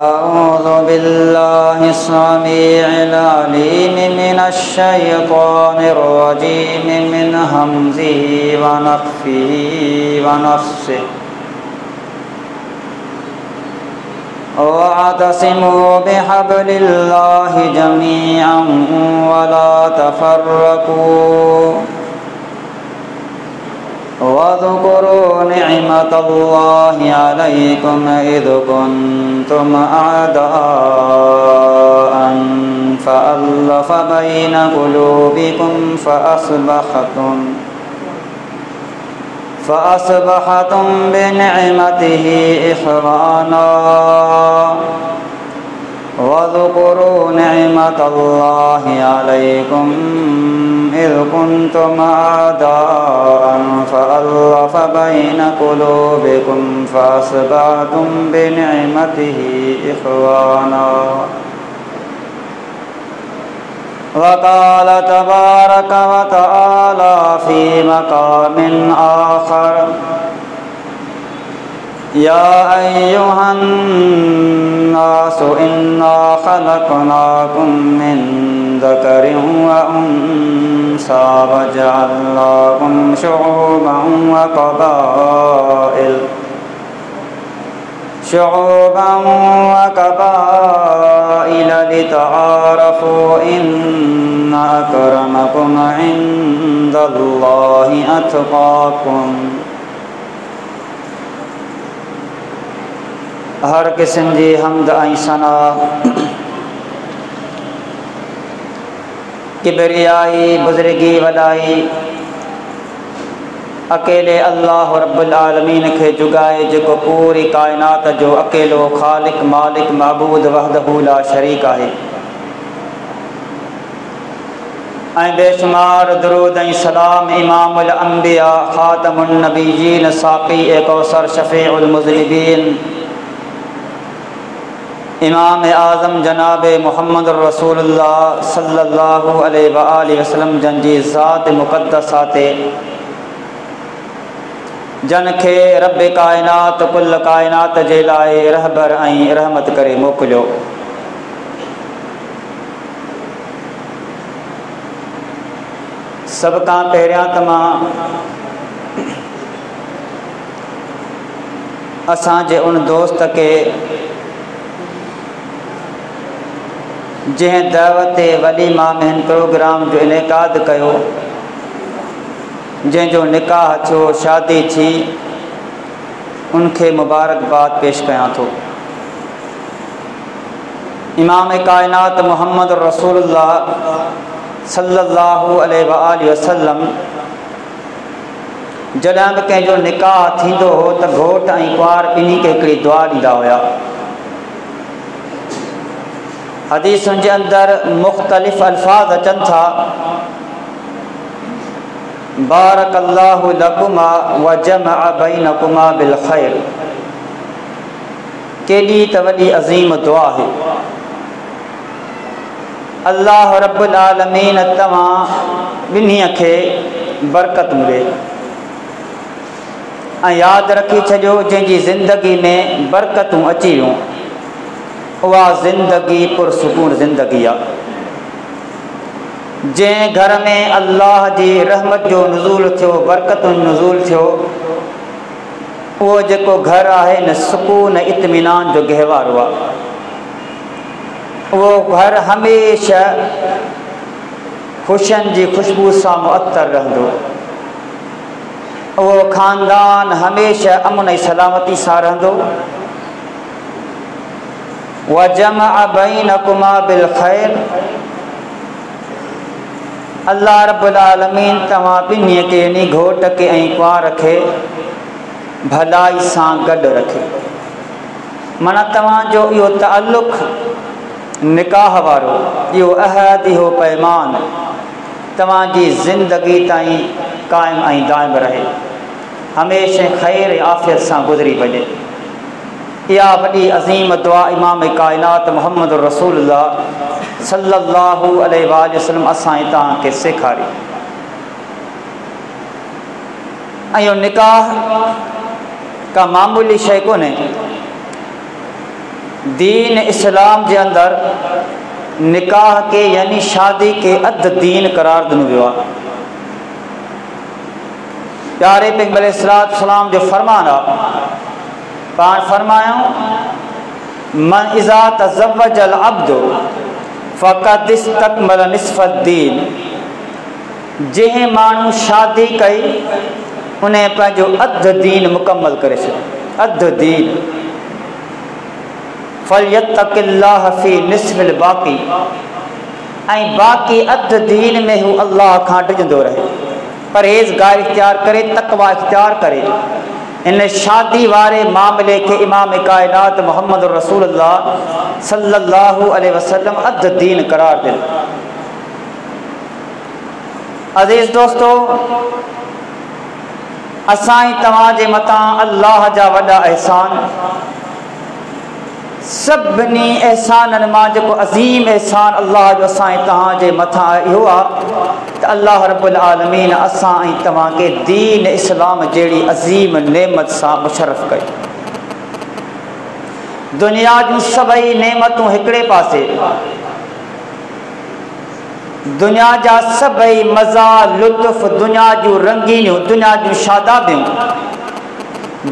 أعوذ بالله السميع العليم من الشيطان الرجيم من همزه ونفخه ونفسه واعتصموا بحبل الله جميعا ولا تفرقوا واذكروا نعمة الله عليكم إذ كنتم أعداء فألف بين قلوبكم فأصبحتم بنعمته إخوانا واذكروا نعمة الله عليكم إذ كنتم أعداء فألف بين قلوبكم فأصبحتم بنعمته إخوانا وقال تبارك وتعالى في مقام آخر يا أيها الناس إنا خلقناكم من ذكر وأنثى وجعلناكم شعوبا وقبائل لتعارفوا إن أكرمكم عند الله أتقاكم हर किस्म जी हमद ऐं सना किबरियाई बुज़ुर्गी वॾाई अकेले अल्लाह रब्बुल आलमीन खे जुगाए जेको पूरी कायनात जो अकेलो ख़ालिक मालिक माबूद वहदहू ला शरीक आहे ऐं बेशुमार दुरूद ऐं सलाम इमामुल अंबिया ख़ातमुन नबीयीन साक़ी ए कौसर शफ़ीउल मुज़निबीन इमाम आज़म जनाब मोहम्मद रसूलुल्लाह सल्लल्लाहु अलैहि वसल्लम जन जी ज़ात मुक़द्दसा ते जन खे रब कायनात कुल कायनात जे लाइ रहबर ऐं रहमत करे मोकिलियो। सभ खां पहिरियां त मां असांजे उन दोस्त के जंहिं दावत वलीमा में प्रोग्राम जो इनेकाद कयो जंहिंजो निकाह थियो शादी थी उनखे मुबारकबाद पेश कयां थो। इमाम कायनात मोहम्मद रसूलुल्लाह सल्लल्लाहु अलैहि वसल्लम जॾहिं बि कंहिंजो निकाह थींदो हो त घोट ऐं कुंवार ॿिन्ही खे हिकिड़ी दुआ ॾींदा हुआ। हदीसुनि जे अंदरि मुख़्तलिफ़ अल्फाज़ अचनि था बारकल्लाहु लकुमा व जमअ बैनकुमा बिल ख़ैर। केॾी त वॾी अज़ीम दुआ आहे। अल्लाह रब्बुल आलमीन तव्हां ॿिन्हीअ खे बरकत मिले ऐं यादि रखी छॾियो जंहिंजी ज़िंदगी में बरकतूं अची वियूं उहा ज़िंदगी पुरसुकून ज़िंदगी आहे। जंहिं घर में अल्लाह जी रहमत जो नुज़ूल थियो बरकतुन नुज़ूल थियो उहो जेको घर आहे न सुकून इत्मीनान जो गहवारो आहे। उहो घर हमेशह ख़ुशियुनि जी ख़ुशबू सां मुअत्तर रहंदो। उहो ख़ानदान हमेशह अमन ऐं सलामती सां रहंदो। वजमअ बैनकुमा बिल ख़ैर। अल्लाह रब्बुल आलमीन तव्हां ॿिन्हीअ खे यानी घोट खे ऐं कुंवार खे भलाई सां गॾु रखे। माना तव्हांजो इहो ताल्लुक़ निकाह वारो इहो अहद इहो पैमान तव्हांजी ज़िंदगी ताईं क़ाइमु ऐं दाइम रहे हमेशह ख़ैर ऐं आफ़ियत सां गुज़री वञे। इहा वॾी अज़ीम दुआ इमाम कायनात मोहम्मद रसूलुल्लाह सल्लल्लाहु अलैहि वसल्लम असां तव्हांखे सेखारी। ऐं इहो निकाह का मामूली शइ कोन्हे। दीन इस्लाम के अंदर निकाह के यानी शादी के अध दीन करार दिनो वियो आहे। प्यारे पैगंबर अलैहिस्सलाम जो फरमान आहे, पाण फरमायूं मन इज़ा तज़व्वजल अब्दु फ़क़द इस्तकमल निस्फ़ दीन। जंहिं माण्हू शादी कई उन पंहिंजो अध दीन मुकम्मल करे छॾियो। अध दीन फलयत्तक़िल्लाह फ़ी निस्फ़िल बाक़ी, ऐं बाक़ी अध दीन में हू अल्लाह खां डिॼंदो रहे, परहेज़गार इख्तियार करे, तक़वा इख्तियार करे। इन शादी वारे मामले के इमाम कायनात मोहम्मद रसूलुल्लाह सल्लल्लाहु अलैहि वसल्लम अध दीन करार दिल। अज़ीज़ दोस्तों, असां तव्हांजे मथां अल्लाह जा वॾा एहसान, सभिनी एहसाननि मां जेको अज़ीम एहसान अल्लाह जो असां तव्हांजे मथां इहो आहे त अल्लाह रब्बुल आलमीन असां ऐं तव्हांखे दीन इस्लाम जहिड़ी अज़ीम नेमत सां मुशर्रफ़ कयो। दुनिया जूं सभई नेमतूं हिकिड़े पासे, दुनिया जा सभई मज़ा लुत्फ़, दुनिया जूं रंगीनियूं, दुनिया जूं शादाबियूं,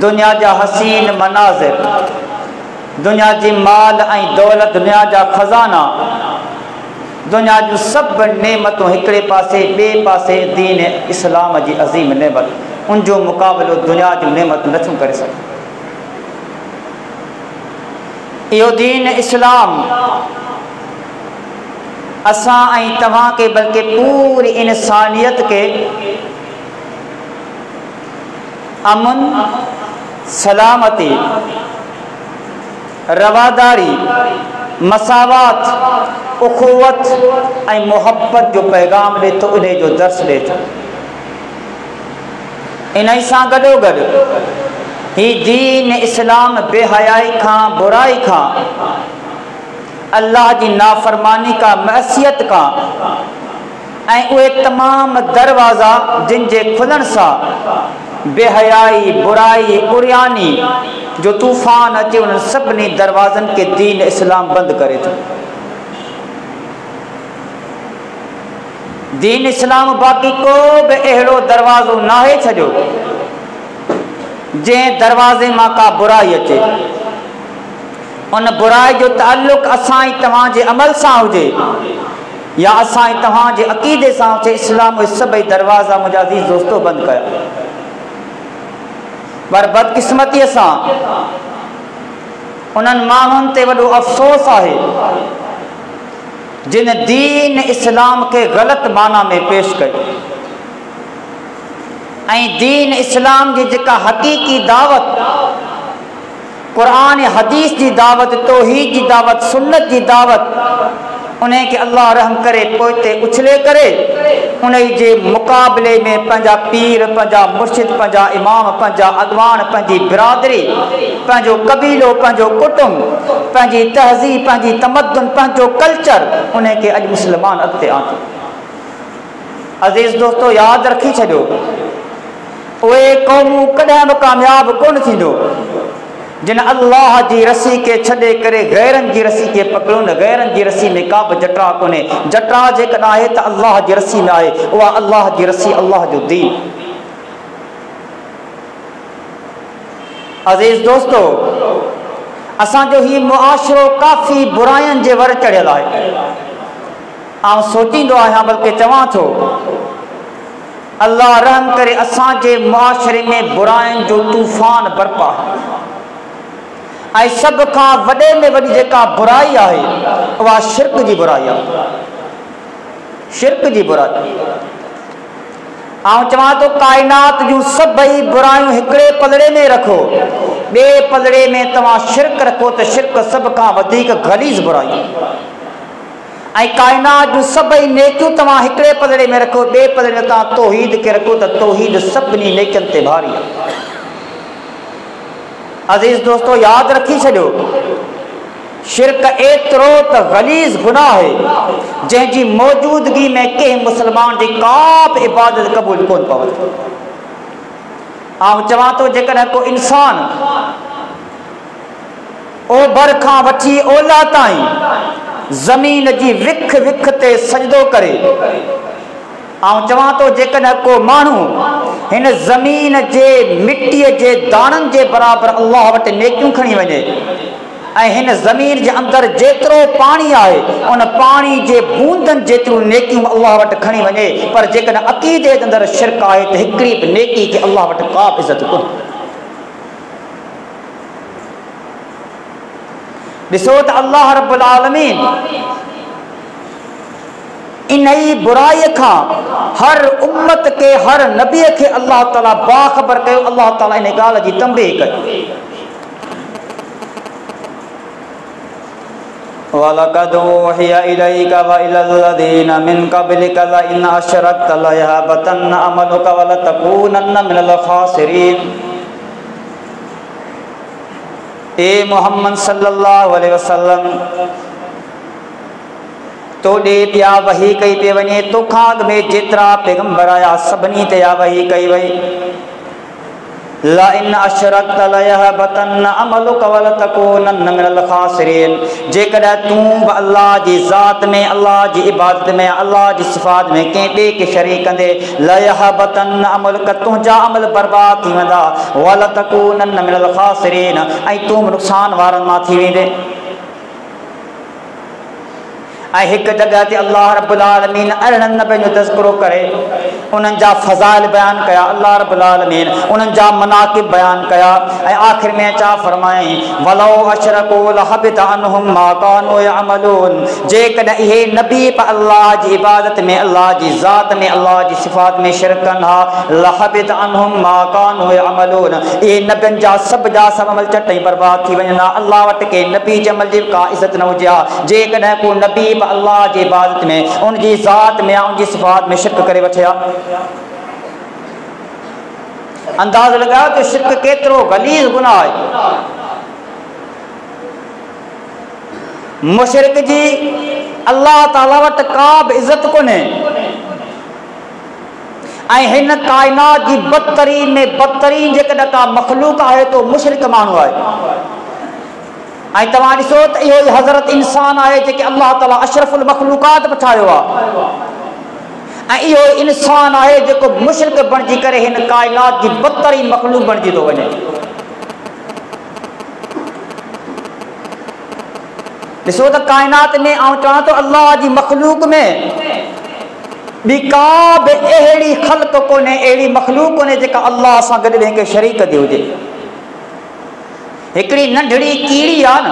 दुनिया जा हसीन मनाज़िर, दुनिया जी माल ऐं दौलत, दुनिया जा खज़ाना, दुनिया जूं सभु नेमतूं हिकिड़े पासे, ॿिए पासे दीन इस्लाम जी अज़ीम नेमत, उन जो मुक़ाबिलो दुनिया जूं नेमतूं नथियूं करे सघनि। इहो दीन इस्लाम असां ऐं तव्हांखे बल्कि पूरी इंसानियत के अमन, सलामती, रवादारी, मसावात, उखुवत ऐं मोहब्बत जो पैगाम ॾे थो, उन जो दर्स ॾे थो। इन सां गॾोगॾु ही दीन इस्लाम बेहयाई खां, बुराई खां, अल्लाह की नाफरमानी का, मअसियत का ऐं उहे तमाम दरवाज़ा जिन जे खुलण सां बेहयाई, बुराई, उरियानी जो तूफ़ान अचे, उन सभिनी दरवाज़नि के दीन इस्लाम बंद करे थो। दीन इस्लाम बाक़ी को भी अहिड़ो दरवाज़ो नाहे छॾियो जंहिं दरवाज़े मां का बुराई अचे, उन बुराई जो ताल्लुक़ असां ऐं तव्हांजे अमल सां हुजे या असां ऐं तव्हांजे अक़ीदे सां हुजे, इस्लाम सभई दरवाज़ा मुंहिंजा अज़ीज़ दोस्तो बंदि कया। पर बदकिस्मतीअ सां उन्हनि माण्हुनि ते वॾो अफ़सोस आहे जिन दीन इस्लाम के ग़लति माना में पेश कयो ऐं दीन इस्लाम जी जेका हक़ीक़ी दावत, क़ुरान हदीस की दावत, तौहीद की दावत, सुन्नत की दावत, उन्हें के अल्लाह रहम करे पोइते उछले करे उन्हें जे मुकाबले में पंहिंजा पीर, पंहिंजा मुर्शिद, पंहिंजा इमाम, पंहिंजा अॻवान, पंहिंजी बिरादरी, पंहिंजो कबीलो, पंहिंजो कुटुंब, पंहिंजी तहज़ीब, पंहिंजी तमद्दुन, पंहिंजो कल्चर, उन्हें के अॼु मुस्लमान अॻिते आंदो। अज़ीज़ दोस्तो, यादि रखी छॾियो, उहे क़ौमूं कॾहिं बि कामयाब कोन थींदो जिन अल्लाह की रस्सी के छॾे करे गैरन की रस्सी के पकड़ो न। गैरन की रस्सी में का भी जटरा कोने, जटरा जेकॾहिं आहे त अल्लाह की रस्सी में आहे, उहा अल्लाह की रस्सी, अल्लाह जो दीन। अज़ीज़ दोस्तो, असांजो ही मुआशरो काफ़ी बुराइनि जे वर चढ़ियल आहे। आउं सोचींदो आहियां, बल्कि चवां थो, अल्लाह रहम करे असांजे मुआशरे में बुराइनि जो तूफ़ान बरपा ऐं सभ खां वॾे में वॾी जेका बुराई आहे उहा शिरक जी बुराई आहे। शिरक जी बुराई, आउं चवां थो, काइनात जूं सभई बुराइयूं हिकिड़े पलड़े में रखो, ॿिए पलड़े में तव्हां शिरक रखो त शिरक सभ खां वधीक गलीज़ बुराई ऐं काइनात जूं सभई नेकियूं तव्हां हिकिड़े पलड़े में रखो, ॿिए पलड़े में तव्हां तौहीद खे रखो त तौहीद सभिनी नेकियुनि ते भारी आहे। अज़ीज़ दोस्तो, यादि रखी छॾियो, शिरक एतिरो त गलीज़ गुनाह आहे जंहिंजी मौजूदगी में कंहिं मुसलमान जी का बि इबादत क़बूल कोन पवंदी। आउं चवां थो, जेकॾहिं को इंसान ओभर खां वठी ओला ताईं ज़मीन जी विख विख ते सजदो करे। ऐं चवां थो जेकॾहिं को माण्हू हिन ज़मीन जे मिटीअ जे दाणनि जे बराबरि अल्लाह वटि नेकियूं खणी वञे ऐं हिन ज़मीन जे अंदरि जेतिरो पाणी आहे उन पाणी जे बूंदनि जेतिरियूं नेकियूं अल्लाह वटि खणी वञे, पर जेकॾहिं अक़ीदे जे अंदरि शिरक आहे त हिकिड़ी बि नेकी खे अल्लाह वटि का बि इज़त कोन्हे। ॾिसो त अल्लाह रब्बुल आलमीन इन ई बुराईअ खां हर उम्मत के हर नबीअ खे अल्लाह ताला बाख़बर कयो। अल्लाह ताला इन ॻाल्हि जी तंबीह कई। वलक़द उहिया इलैका व इलल्लज़ीना मिन क़ब्लिका लइन अशरकत लयहबतन्न अमलुका वलतकूनन्न मिनल ख़ासिरीन। ए मोहम्मद सल्लल्लाहु अलैहि वसल्लम, तोॾे पिया वही कई पे वञे, तोखां अॻु में जेतिरा पैगंबर आया सभिनी ते वही कई वई। लइन अशरकत लयहबतन्न अमलुका वलतकूनन्न मिनल ख़ासिरीन। जेकॾहिं तूं बि अल्लाह जी ज़ात में, अल्लाह जी इबादत में, अल्लाह जी सिफ़ात में कंहिं ॿिए खे शरीक कंदे, लयहबतन्न अमलुका, तुंहिंजा अमल बर्बाद थी वेंदा, वलतकूनन्न मिनल ख़ासिरीन, ऐं तूं बि नुक़सान वारनि मां थी वेंदे। ऐं हिकु जॻह ते अल्लाह रब्बुल आलमीन अरिड़हनि नबियुनि जो तज़किरो करे उन्हनि जा फ़ज़ाइल बयानु कया। अल्लाह रब्बुल आलमीन उन्हनि जा मनाक़िब बयानु कया ऐं आख़िर में छा फ़रमायईं, वलौ अशरकू लहबित अन्हुम मा कानू यअमलून। जेकॾहिं इहे नबी बि अल्लाह जी इबादत में, अल्लाह जी ज़ात में, अल्लाह जी सिफ़ात में शिरक कनि हा, लहबित अन्हुम मा कानू यअमलून, इहे नबियुनि जा सभु अमल चट ई बर्बाद थी वञनि हा। अल्लाह वटि के नबी जे अमल जी का इज़त न हुजे हा। जेकॾहिं को नबी अल्लाह जी इबादत में, उनजी ज़ात में, उनजी सिफ़ात में शिरक करे वठे हा। अंदाज़ लगाओ कि शिरक केतिरो गलीज़ गुनाह आहे। मुशरिक जी अल्लाह ताला वटि का बि इज़त कोन्हे ऐं हिन काइनात जी बदतरीन में बदतरीन जेकॾहिं का मख़लूक आहे तो मुशरिक माण्हू आहे। ऐं तव्हां ॾिसो त इहो ई हज़रत इंसान आहे जेके अल्लाह ताला अशरफुल मख़लूक़ात बि ठाहियो आहे, ऐं इहो इंसान आहे जेको मुशरिक बणिजी करे हिन काइनात जी बदतरीन मख़लूक बणिजी थो वञे। ॾिसो त काइनात में ऐं चवां थो अल्लाह जी मख़लूक में ॿी का बि अहिड़ी ख़ल्क़ कोन्हे, अहिड़ी मख़लूक कोन्हे जेका अल्लाह सां गॾु ॿिए खे शरीक थी हुजे। हिकिड़ी नंढड़ी कीड़ी आहे न,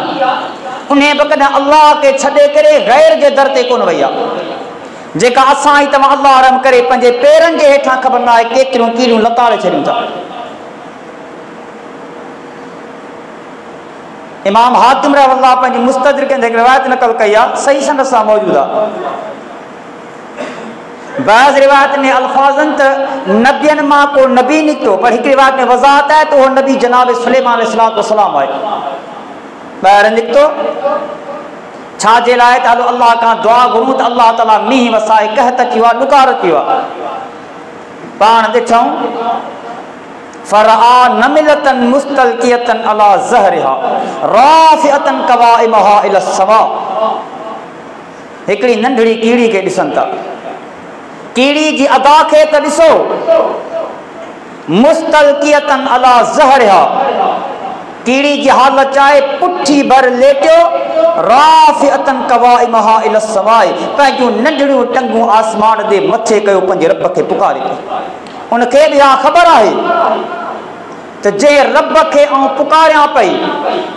उन बि कॾहिं अल्लाह खे छॾे करे गैर जे दर ते कोन वई आहे, जेका असां ई तव्हां अल्लाह रहम करे पंहिंजे पेरनि जे हेठां ख़बर न आहे केतिरियूं कीड़ियूं लताड़े छॾियूं था। इमाम हाकिम रहमतुल्लाह पंहिंजी मुस्तदरिक में रिवायत नक़ल कई आहे, सही सनद सां मौजूद आहे। बाज़ रिवायत में अल्फाज़न त नबियनि मां को नबी निकितो, पर हिकु रिवायत में वज़ाहत आहे त उहो नबी जनाब सुलेमान अलैहिस्सलाम आहे। ॿाहिरि निकितो छाजे लाइ त हलो अल्लाह खां दुआ घुरूं त अल्लाह ताला मींहुं वसाए, कहत अची वियो आहे, ॾुकार अची वियो आहे। पाण ॾिठूं फरआ नमिलतन मुस्तलकियतन अला ज़हरिहा राफ़िअतन कवाइमहा इला समा। हिकिड़ी नंढड़ी कीड़ी खे ॾिसनि था, कीड़ी जी अदा खे त ॾिसो, मुस्तलकियतन अला ज़हरिहा, कीड़ी जी हालत आहे पुठी भर लेटियो, राफ़िअतन कवाइमहा इला समाए, पंहिंजूं नंढड़ियूं टंगूं आसमान ते मथे कयो, पंहिंजे रब खे पुकारे पियो। उनखे बि इहा ख़बर आहे त जे रब खे आउं पुकारियां पई,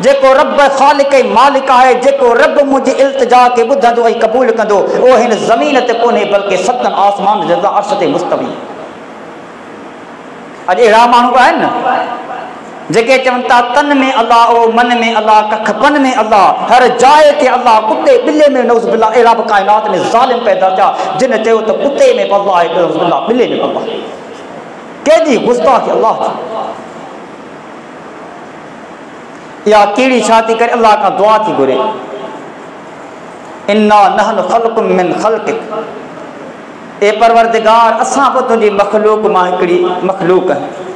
जेको रब ख़ालिक ऐं मालिक आहे, जेको रब मुंहिंजी इल्तिजा खे ॿुधंदो ऐं क़बूल कंदो, उहो हिन ज़मीन ते कोन्हे बल्कि सतनि आसमान जे अर्श ते मुस्तवी। अॼु अहिड़ा माण्हू आहिनि न जेके चवनि था तन में अल्लाह, ओ मन में अल्लाह, कखपन में अल्लाह, हर जाइ ते अल्लाह, कुते ॿिले में नौज़ बिल्लाह। अहिड़ा बि काइनात में ज़ालिम पैदा थिया जिन चयो त कुते में अल्लाह आहे, नौज़ बिल्लाह, ॿिले में अल्लाह। केॾी गुस्ताखी अल्लाह जी। या कीड़ी छा थी करे अल्लाह खां दुआ थी घुरे, इन्ना नहनु ख़ल्क़ुम मिन ख़ल्क़िक, ए परवरदिगार असां बि तुंहिंजी मख़लूक मां हिकिड़ी मख़लूक आहियूं।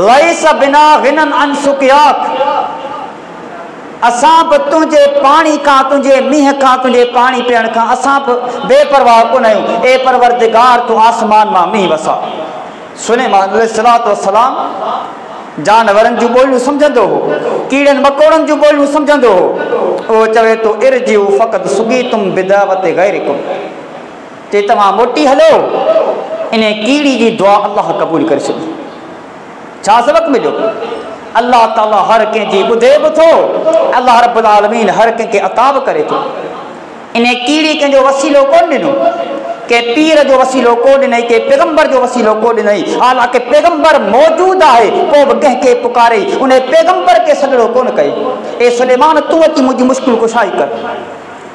लैस बिना गिनन अन सुक़याक, असां बि तुंहिंजे पाणी खां, तुंहिंजे मींहं खां, तुंहिंजे पाणी पीअण खां असां बि बेपरवाह कोन आहियूं। ए परवरदिगार तूं आसमान मां मींहुं वसा। सुलेमान अलैहिस्सलातु वस्सलाम जानवरनि जूं ॿोलियूं सम्झंदो हो, कीड़नि मकोड़नि जूं ॿोलियूं सम्झंदो हो। उहो चवे थो इरजिउ फ़क़त सुगीतुम बिदावत गैरिकुम, ते तव्हां मोटी हलो, इन कीड़ी जी दुआ अलाह क़बूल करे छॾी। छा सबक़ मिलियो? अल्लाह ताला हर कंहिंजी ॿुधे बि थो, अल्लाह रब्बुल आलमीन हर कंहिंखे अता बि करे थो। इन कीड़ी कंहिंजो वसीलो कोन ॾिनो, के पीर जो वसीलो को ॾिनई, के पैगंबर जो वसीलो को ॾिनई। हालांकि पैगंबर मौजूद आहे, पोइ बि कंहिंखे पुकारे उन पैगंबर खे सॾिड़ो कोन कई। ए सुलेमान तूं अची मुंहिंजी मुश्किल कुशाई कर।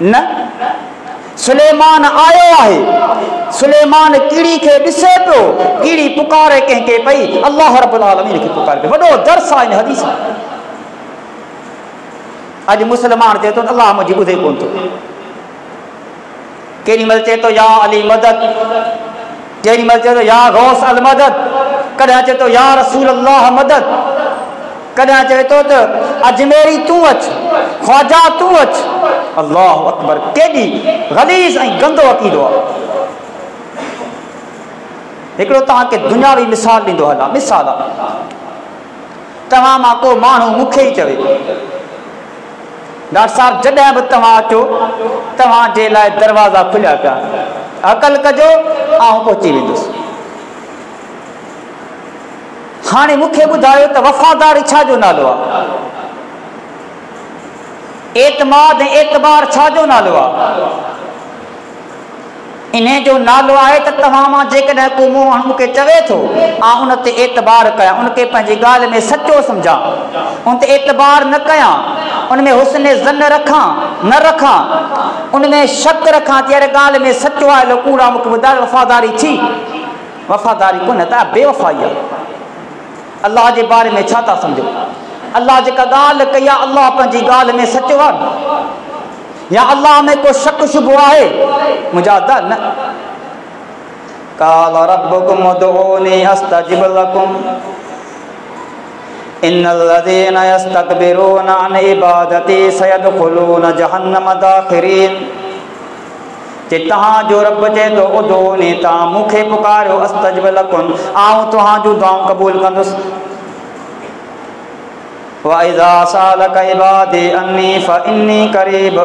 न, सुलेमान आयो आहे, सुलेमान कीड़ी खे ॾिसे पियो, कीड़ी पुकारे कंहिंखे पई, अल्लाह रब्बुल आलमीन खे पुकारे पियो। वॾो दर्स आहे इन हदीस। अॼु मुस्लमान चए थो अल्लाह मुंहिंजी ॿुधे कोन थो। केॾी महिल चए थो या अली मदद, केॾी महिल चए थो या गौस अल मदद, कॾहिं चए थो या रसूल अल्लाह मदद, कॾहिं चए थो त अजमेरी तूं अचु, ख्वाजा तूं अचु। अल्लाहु अकबर, केॾी गलीज़ ऐं गंदो अक़ीदो आहे। हिकिड़ो तव्हांखे दुनियावी मिसाल ॾींदो हलां। मिसाल आहे, तव्हां मां को माण्हू मूंखे ई चवे डॉक्टर साहब जॾहिं बि तव्हां अचो तव्हांजे लाइ दरवाज़ा खुलिया पिया, अकल कजो आउं पहुची वेंदुसि। हाणे मूंखे ॿुधायो त वफ़ादारी छा जो नालो आहे? एतमाद ऐं एतबार छा जो नालो आहे? इन जो नालो आहे त तव्हां मां जेकॾहिं को माण्हू मूंखे चवे थो आउं उन ते एतबार कयां, उनखे पंहिंजी ॻाल्हि में सचो सम्झां, उन ते एतबार न कयां, उन में हुस्न ज़न रखां न रखां, उन में शक रखां त यार ॻाल्हि में सचो आहे कूड़ा, मूंखे ॿुधायो वफ़ादारी थी? वफ़ादारी कोन, त बेवफ़ाई आहे। अल्लाह जे बारे में छा था सम्झो? अल्लाह जेका ॻाल्हि कई आहे, अल्लाह पंहिंजी ॻाल्हि में सचो आहे या अल्लाह में को शक शुबो आहे? मुजादा न। क़ाल रब्बुकुम उदऊनी अस्तजिब लकुम इन्नल्लज़ीन यस्तकबिरूना अन इबादती सयदखुलून जहन्नम दाखिरीन। जे तव्हांजो रब चए थो उदऊनी, तव्हां मूंखे पुकारियो, अस्तजिब लकुम, आउं तव्हांजूं दुआऊं क़बूल कंदुसि। वइज़ा सालक इबादी अन्नी फइन्नी करीब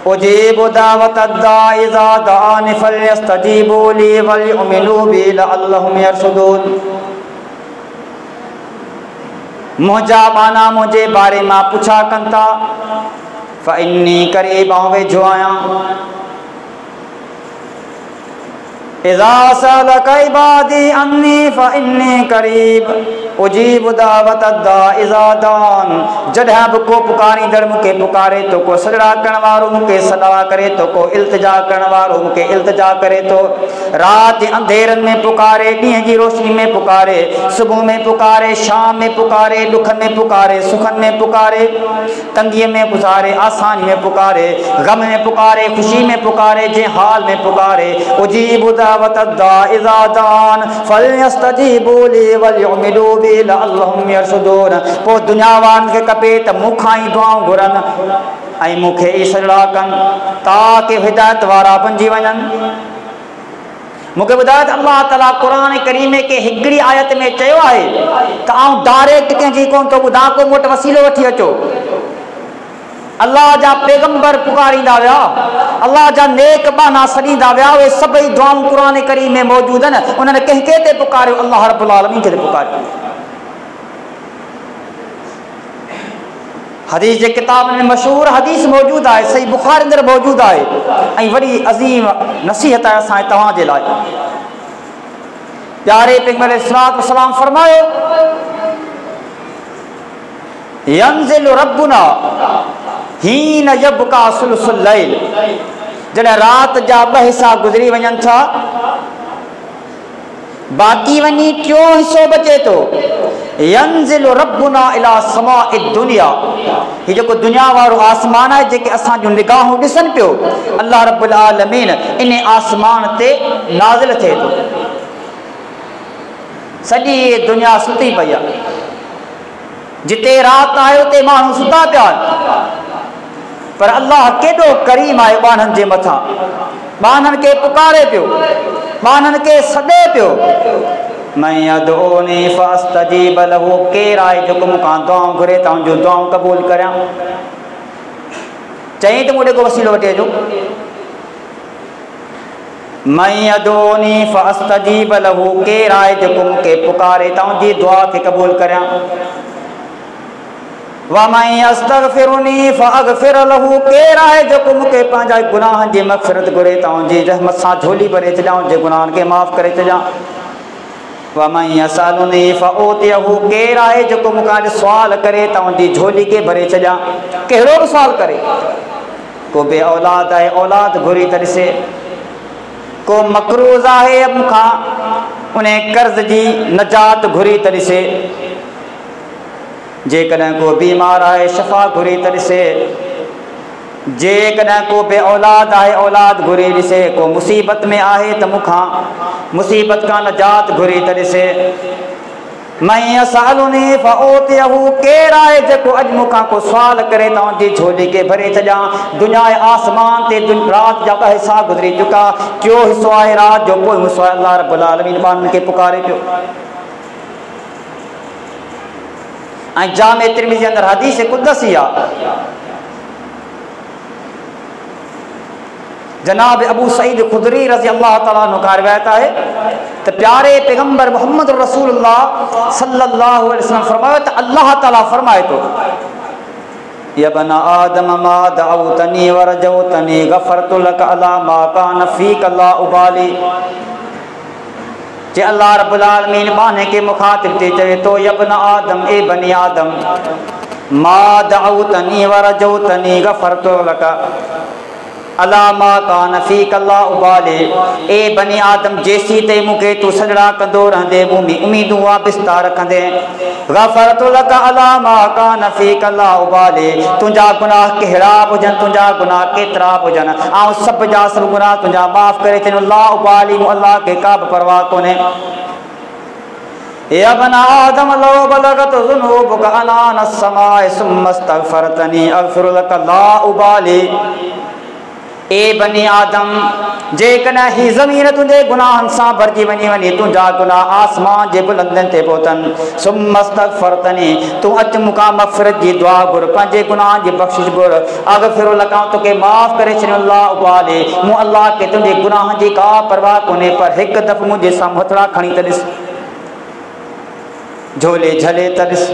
उजीबु दावत अद्दाइ इज़ा दआनि फल्यस्तजीबू ली वलयुमिनू बी लअल्लहुम यरशुदून। मुंहिंजा माना मुंहिंजे बारे मां पुछा कनि था, फइन्नी करीब, आउं वेझो आहियां। इज़ा सालक इबादी अन्नी फइन्नी करीब उजीबु दावत अद्दाइ इज़ा दान। जॾहिं बि को पुकारींदड़ मूंखे पुकारे थो, को सजड़ा करण वारो मूंखे सजड़ा करे थो, को इल्तिजा करण वारो मूंखे इल्तिजा करे थो। राति जे अंधेरनि में पुकारे, ॾींहं जी रोशनी में पुकारे, सुबुह में पुकारे, शाम में पुकारे, ॾुखनि में पुकारे, सुखनि में पुकारे, तंगीअ में पुकारे, आसानी में पुकारे, ग़म में पुकारे, ख़ुशी में पुकारे, जंहिं हाल में पुकारे। उजीबु दावत अद्दाइ इज़ा दान फल्यस्तजीबू ली वलयुमिनू बी लअल्लहुम यरशुदून। पोइ दुनिया वारनि खे खपे त मूंखां ई दुआऊं घुरनि ऐं मूंखे ई सजड़ा कनि ताकि हिदायत वारा बणिजी वञनि। मूंखे ॿुधायो त अल्लाह ताला क़ुरान करीम के हिकिड़ी आयत में चयो आहे त आउं डायरेक्ट कंहिंजी कोन थो ॿुधां, को मूं वटि वसीलो वठी अचो। अल्लाह जा पैगंबर पुकारींदा विया, अल्लाह जा नेक बाना सॾींदा विया, उहे सभई दुआऊं क़ुरान करीम में मौजूद आहिनि। उन्हनि कंहिंखे ते पुकारियो? अल्लाह रब्बुल आलमीन खे पुकारियो। हदीस जे किताब में मशहूर हदीस मौजूद आहे, सही बुखारी अंदरि मौजूद आहे ऐं वॾी अज़ीम नसीहत आहे असां तव्हांजे लाइ। प्यारे पैगंबर अलैहिस्सलातु वस्सलाम फरमायो, यंज़िलु रब्बुना हीन यबका सुलुसुल लैल। जॾहिं राति जा 2 हिसा गुज़री वञनि था, बाक़ी वञी 3 हिसो बचे थो, यंज़िलु रब्बुना इला समाइ दुनिया। हीउ जेको दुनिया वारो आसमान आहे, जेके असां जूं निगाहूं ॾिसनि पियो, अल्लाह रब्बुल आलमीन इन आसमान ते नाज़िल थिए थो। सॼी दुनिया सुती पई आहे, जिते रात आहे उते माण्हू सुता पिया पर अल्लाह केॾो करीम आहे ॿाननि जे मथां। ॿाननि खे पुकारे पियो, ॿाननि खे सॾे पियो। मैं यदऊनी फअस्तजीब लहू, केरु आहे जेको मूंखां दुआऊं घुरे त उनजूं दुआऊं क़बूल करियां। चई त मूं ॾे को वसीलो वठी अचो। मैं यदऊनी फअस्तजीब लहू, केरु आहे जेको मूंखे पुकारे त उनजी दुआ खे क़बूल करियां। वमन यस्तगफिरुनी फअगफिर लहू, केरु आहे जेको मूंखे पंहिंजा गुनाहनि जी मग़फ़िरत घुरे त उनजी रहमत सां झोली भरे छॾियां, उनजे गुनाहनि खे माफ़ करे छॾियां। वमन यसअलुनी फऊतियहू, केरु आहे जेको मूंखां सुवाल करे त उनजी झोली खे भरे छॾियां। कहिड़ो बि सुवाल करे, को बे औलाद आहे औलाद घुरी त ॾिसे, को मक़रूज़ आहे मूंखां उन कर्ज़ जी नजात घुरी त ॾिसे, जेकॾहिं को बीमार आहे शफ़ा घुरी त ॾिसे, जेकॾहिं को बे औलाद आहे औलाद घुरी ॾिसे, को मुसीबत में आहे त मूंखां मुसीबत खां नजात घुरी त ॾिसे। मैं यसअलुनी फऊतियहू, केरु आहे जेको अॼु मूंखां को सुवाल करे त उनजी झोली खे भरे छॾियां। दुनिया आसमान ते राति जा 2 हिसा गुज़री चुका, टियों हिसो आहे राति जो, पोइ हिसो आहे अल्लाह रब्बुल आलमीन ॿारनि खे पुकारे पियो। ऐं जामे तिरमिज़ी अंदरि हदीस कुदसी आहे, जनाब अबू सईद खुदरी रज़ी अल्लाह ताला अन्हु खां रिवायत आहे त प्यारे पैगंबर मोहम्मद रसूलुल्लाह सल्लल्लाहु अलैहि वसल्लम फरमायो त अल्लाह ताला फरमाए थो, या बना आदम मा दअउतनी व रजौतनी गफरतु लक अला मा कान फीक ला उबाली। जे अल्लाह रब्बुल आलमीन बाने के मुखातिब थी चवे तो, या बना आदम, ए बनी आदम, मा दअउतनी व रजौतनी गफरतु लक अला मा कान फीक ला उबाली। ए बनी आदम, जेसी ते मूंखे तूं सजड़ा कंदो रहंदे, मूं में उम्मीदूं वाबिस्ता रखंदे, गफरतु लक अला मा कान फीक ला उबाली, तुंहिंजा गुनाह कहिड़ा बि हुजनि, तुंहिंजा गुनाह केतिरा बि हुजनि, ऐं सभु जा सभु गुनाह तुंहिंजा माफ़ करे छॾियो। ला उबाली, मूं अल्लाह खे का बि परवाह कोन्हे। या बना आदम लो बलगत ज़ुनूबुक अनान अस्समाए सुम्मा अस्तग़फ़रतनी अग़फ़िर लक ला उबाली। ए बनी आदम, जेकॾहिं ही ज़मीन तुंहिंजे गुनाहनि सां भरिजी वञे, तुंहिंजा गुनाह आसमान जे बुलंदनि ते पहुतनि, सुम्मा अस्तग़फ़रतनी, तूं अचु मूंखां मग़फ़िरत जी दुआ घुर, पंहिंजे गुनाहनि जी बख़्शिश घुर, अग़फ़िर लक, तोखे माफ़ करे छॾियो। ला उबाली, मूं अल्लाह खे तुंहिंजे गुनाहनि जी का परवाह कोन्हे, पर हिकु दफ़ो मुंहिंजे साम्हूं हथड़ा खणी त ॾिस, झोले झले त ॾिस।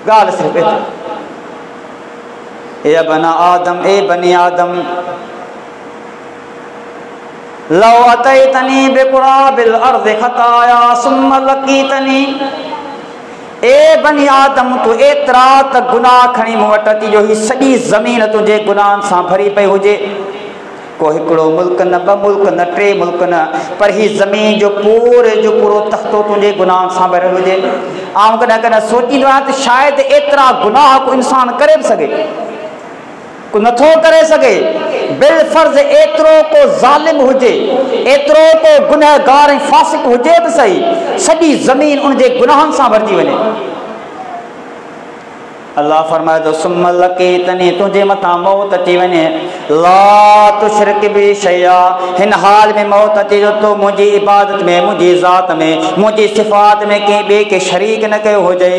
ॻाल्हि सिर्फ़ु एतिरी, या बना आदम, ए बनी आदम, लो अतैतनी बिकुराबिल अर्ज़ि खताया सुम्मा लकीतनी। ए बनी आदम, तूं एतिरा त गुनाह खणी मूं वटि अची जो ही सॼी ज़मीन तुंहिंजे गुनाहनि सां भरी पई हुजे, को हिकिड़ो मुल्क न, 2 मुल्क न, 3 मुल्क न, पर ही ज़मीन जो पूरो तख़्तो तुंहिंजे गुनाहनि सां भरियल हुजे। ऐं कॾहिं कॾहिं सोचींदो आहियां त शायदि एतिरा गुनाह को इंसानु करे बि सघे, को नथो करे सघे, बिलफर्ज़ एतिरो को ज़ालिम हुजे, एतिरो को गुनहगार ऐं फासिक हुजे बि सही, सॼी ज़मीन उनजे गुनाहनि सां भरिजी वञे। अल्लाह फरमाए थो, सुम्मा लकीतनी, तुंहिंजे मथां मौत अची वञे, ला तुशरिक बि शैया, हिन हाल में मौत अचे जो तो मुंहिंजी इबादत में, मुंहिंजी ज़ात में, मुंहिंजी सिफ़ात में कंहिं ॿिए खे शरीक न कयो हुजे।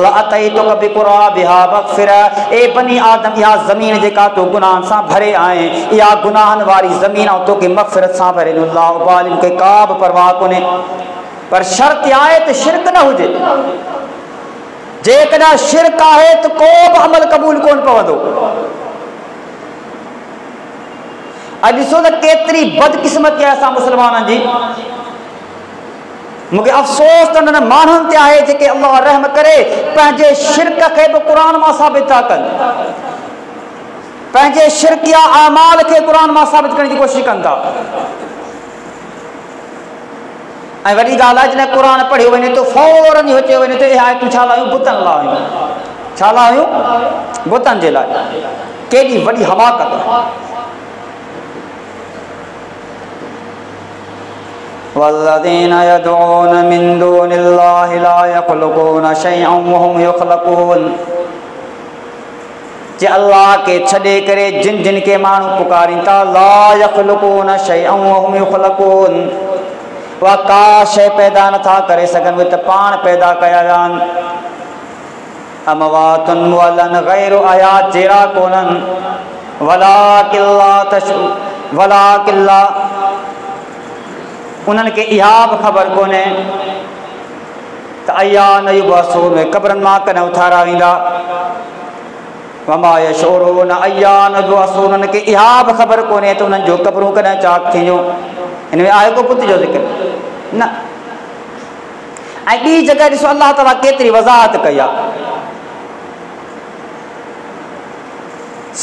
ला अतैतुक बिकुराबिहा मग़फ़िर, ए बनी आदम, इहा ज़मीन जेका तूं गुनाहनि सां भरे आहीं, इहा गुनाहनि वारी ज़मीन ऐं तोखे मग़फ़िरत सां भरे ॾिनो। ला उबाली, मूंखे का बि परवाह कोन्हे, पर शर्त आहे त शिरक न हुजे। जेकॾहिं शिरक आहे त को बि अमल क़बूल कोन पवंदो। अॼु ॾिसो त केतिरी बदकिस्मती आहे असां मुस्लमाननि जी। मूंखे अफ़सोस त उन्हनि माण्हुनि ते आहे जेके अल्लाह रहम करे पंहिंजे शिरक खे बि क़ुर मां साबित था कनि, पंहिंजे शिरकिया आमाल खे क़ुर मां साबित करण जी कोशिशि कनि था। ऐं वॾी ॻाल्हि आहे, जॾहिं क़ुर पढ़ियो वञे थो फौरन इहो चयो वञे थो, इहे आयतूं छा लाहियूं? बुतनि लाइ आहियूं। छा लाहियूं? बुतनि जे लाइ। केॾी वॾी हमाकत। वल्लज़ीना यदऊन मिन दूनिल्लाहि ला यख़्लुक़ून शैअन वहुम युख़्लक़ून। जे अल्लाह के छॾे करे जिन जिन के माण्हू पुकारीनि था, ला यख़्लुक़ून शैअन वहुम युख़्लक़ून, उहा का शइ पैदा नथा करे सघनि, उहे त पाण पैदा कया विया आहिनि। अमवातुन वलन गैरु आयात जहिड़ा कोन्हनि, वलाकिल्ला उन्हनि खे इहा बि ख़बर कोन्हे त अय्यान युबअसून, क़ब्रनि मां कॾहिं उथारा वेंदा। वमा यशऊरून अय्यान युबअसून, उन्हनि खे इहा बि ख़बर कोन्हे त उन्हनि जूं क़ब्रूं कॾहिं चाक थींदियूं। हिन में आहे को पुत जो ज़िक्र न। ऐं ॿी जॻह ॾिसो अल्लाह ताला केतिरी वज़ाहत कई आहे।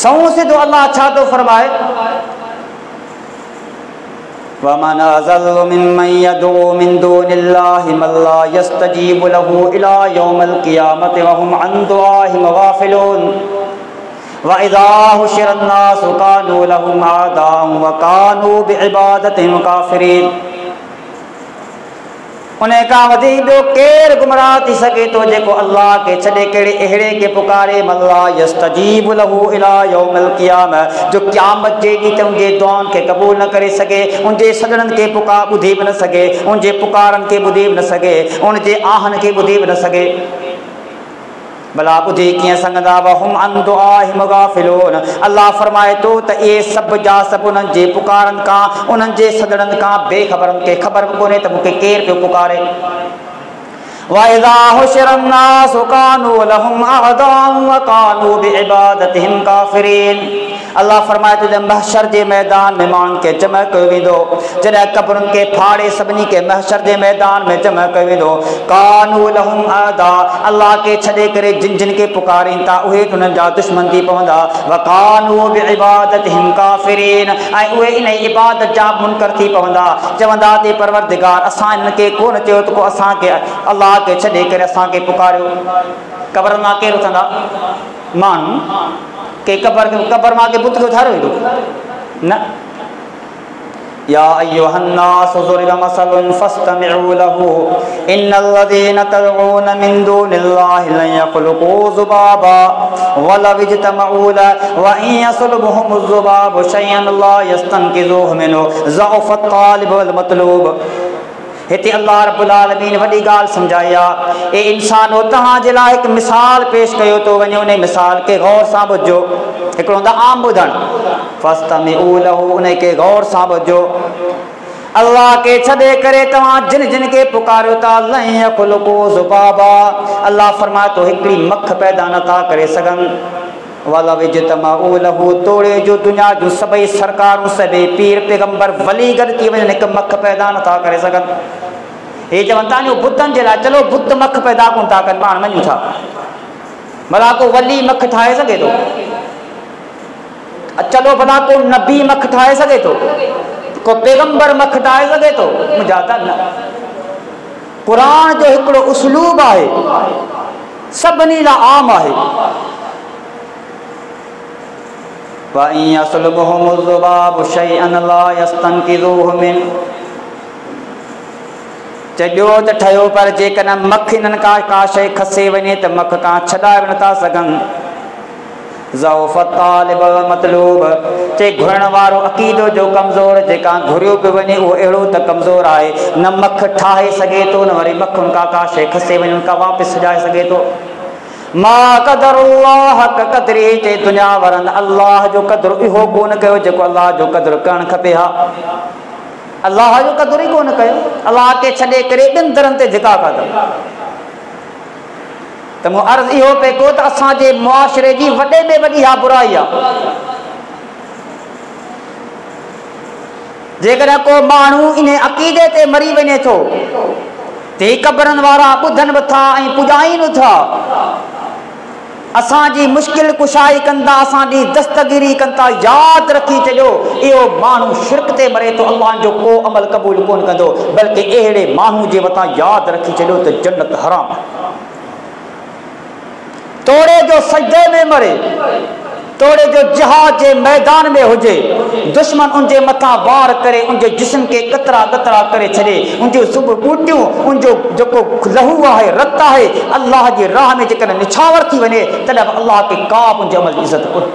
सऊं सिधो अल्लाह छा थो फरमाए, वमन अज़ल्लु मिम्मन यदऊ मिन दूनिल्लाहि मन ला यस्तजीबु लहु इला यौमिल क़ियामति वहुम अन दुआहिम गाफ़िलून व इज़ा हुशिरन नासु कानू लहुम आदाअन व कानू बिइबादतिहिम काफ़िरीन। उन खां वधीक ॿियो केरु गुमराह थी सघे थो जेको अल्लाह के छॾे करे अहिड़े के पुकारे, मन ला यस्तजीबु लहु इला यौमिल क़ियामह, जो क़यामत जे ॾींहुं ते उनजे दुआउनि खे क़बूल न करे सघे, उनजे सॾणनि खे ॿुधी बि न सघे, उनजे पुकारनि खे ॿुधी बि न सघे, उनजे आहनि खे ॿुधी बि न सघे। भला ॿुधी कीअं सघंदा, वहुम अन दुआहिम गाफ़िलून। अल्लाह फरमाए थो त इहे सभु जा सभु उन्हनि जे पुकारनि खां, उन्हनि जे सॾणनि खां बेख़बरनि खे ख़बर बि कोन्हे त मूंखे केरु पियो पुकारे। वइज़ा हुशिरन नासु कानू लहुम अअदाअन व कानू बिइबादतिहिम काफ़िरीन। अल्लाह फरमाए थो त महशर जे मैदान में माण्हुनि खे जमा कयो वेंदो, जॾहिं क़ब्रुनि खे फाड़े सभिनी खे महशर जे मैदान में जमा कयो वेंदो। कानू लहुम अअदा, अल्लाह के छॾे करे जिन जिन खे पुकारीनि था उहे उन्हनि जा दुश्मन थी पवंदा। व कानू बिइबादतिहिम काफ़िरीन, ऐं उहे इन इबादत जा मुनकर थी पवंदा। चवंदा ते परवरदिगार असां हिननि खे कोन चयो त को असांखे अल्लाह के छॾे करे असांखे पुकारियो। क़ब्र मां केरु उथंदा? माण्हू के क़ब्र मां के बुत खे उथारियो वेंदो न। या अय्युहन्नास ज़ुरिब मसलुन फस्तमिउ लहु इन्नल्लज़ीना तदऊन मिन दूनिल्लाहि लन यख़्लुक़ू ज़ुबाबा वलव इज्तमऊ लहु व इन यसलुबहुम ज़ुबाबु शयअन ला यस्तनक़िज़ूहु मिन्हु ज़अफ़त तालिब वल मतलूब। हिते अल्लाह रब्बुल आलमीन वॾी ॻाल्हि सम्झाई आहे। ए इंसानो, तव्हांजे लाइ हिकु मिसाल पेश कयो थो वञे, उन मिसाल खे गौर सां ॿुधो। हिकिड़ो हूंदो आम ॿुधणु, फस्तमिउ लहु, उन खे गौर सां ॿुधो। अल्लाह के छॾे करे तव्हां जिन जिन खे पुकारियो था, लन यख़्लुक़ू ज़ुबाबा, अल्लाह फरमाए थो हिकिड़ी मख पैदा नथा करे सघनि। वलव इज्तमऊ लहु, तोड़े जो दुनिया जूं सभई सरकारूं, सभई पीर पैगंबर वली गॾु थी वञनि, हिकु मख पैदा नथा करे सघनि। हे चवनि था नी बुतनि जे लाइ, चलो बुत मख पैदा कोन था कनि, पाण मञूं था। भला को वली मख ठाहे सघे थो? चलो भला को नबी मख ठाहे सघे थो? को पैगंबर मख ठाहे सघे थो? मुंहिंजा त न। क़ुरान जो हिकिड़ो उसलूब आहे, सभिनी लाइ आम आहे। व इन यसलुबहुम ज़ुबाबु शैअन ला यस्तनक़िज़ूहु मिन्हु। चयो त ठहियो, पर जेकॾहिं मख इन्हनि खां का शइ खसे वञे त मख खां छॾाए बि नथा सघनि। ज़अफ़त तालिब वल मतलूब, चे घुरण वारो अक़ीदो जो कमज़ोर, जेका घुरियो पियो वञे उहो अहिड़ो त कमज़ोर आहे, न मख ठाहे सघे थो, न वरी मख उनखां का शइ खसे वञे उनखां वापसि सजाए सघे थो। मा क़दरुल्लाह हक़ क़द्रिही, चे दुनिया वारनि अल्लाह जो क़द्रु इहो कोन कयो जेको अल्लाह जो क़द्रु करणु खपे हा। अल्लाह जो क़द्रु ई कोन कयो, अल्लाह खे छॾे करे ॿिनि दरनि ते धिका खाधो। त मूं अर्ज़ु इहो पियो कयो त असांजे मुआशिरे जी वॾे में वॾी हा बुराई आहे। जेकॾहिं को माण्हू इन अक़ीदे ते मरी वञे थो ते क़ब्रनि वारा ॿुधनि बि था ऐं पुॼाइनि बि था, असांजी मुश्किल कुशाई कंदा, असांजी दस्तगीरी कंदा, यादि रखी छॾियो इहो माण्हू शिरक ते मरे थो, अल्लाह जो को अमल क़बूल कोन कंदो, बल्कि अहिड़े माण्हू जे मथां यादि रखी छॾियो त जन्नत हराम। तोड़े जो सजदे में मरे, तोड़े जो जिहाद जे मैदान में हुजे, दुश्मन उनजे मथा वार करे, उनजे जिस्म के कतरा कतरा करे छड़े, उनजो सुब बूटियों, उनजो जो लहू है रत है अल्लाह की राह में जेकर निछावर थी वने, तॾहिं अल्लाह के काब उनजे अमल की इज्जत कोन्हे।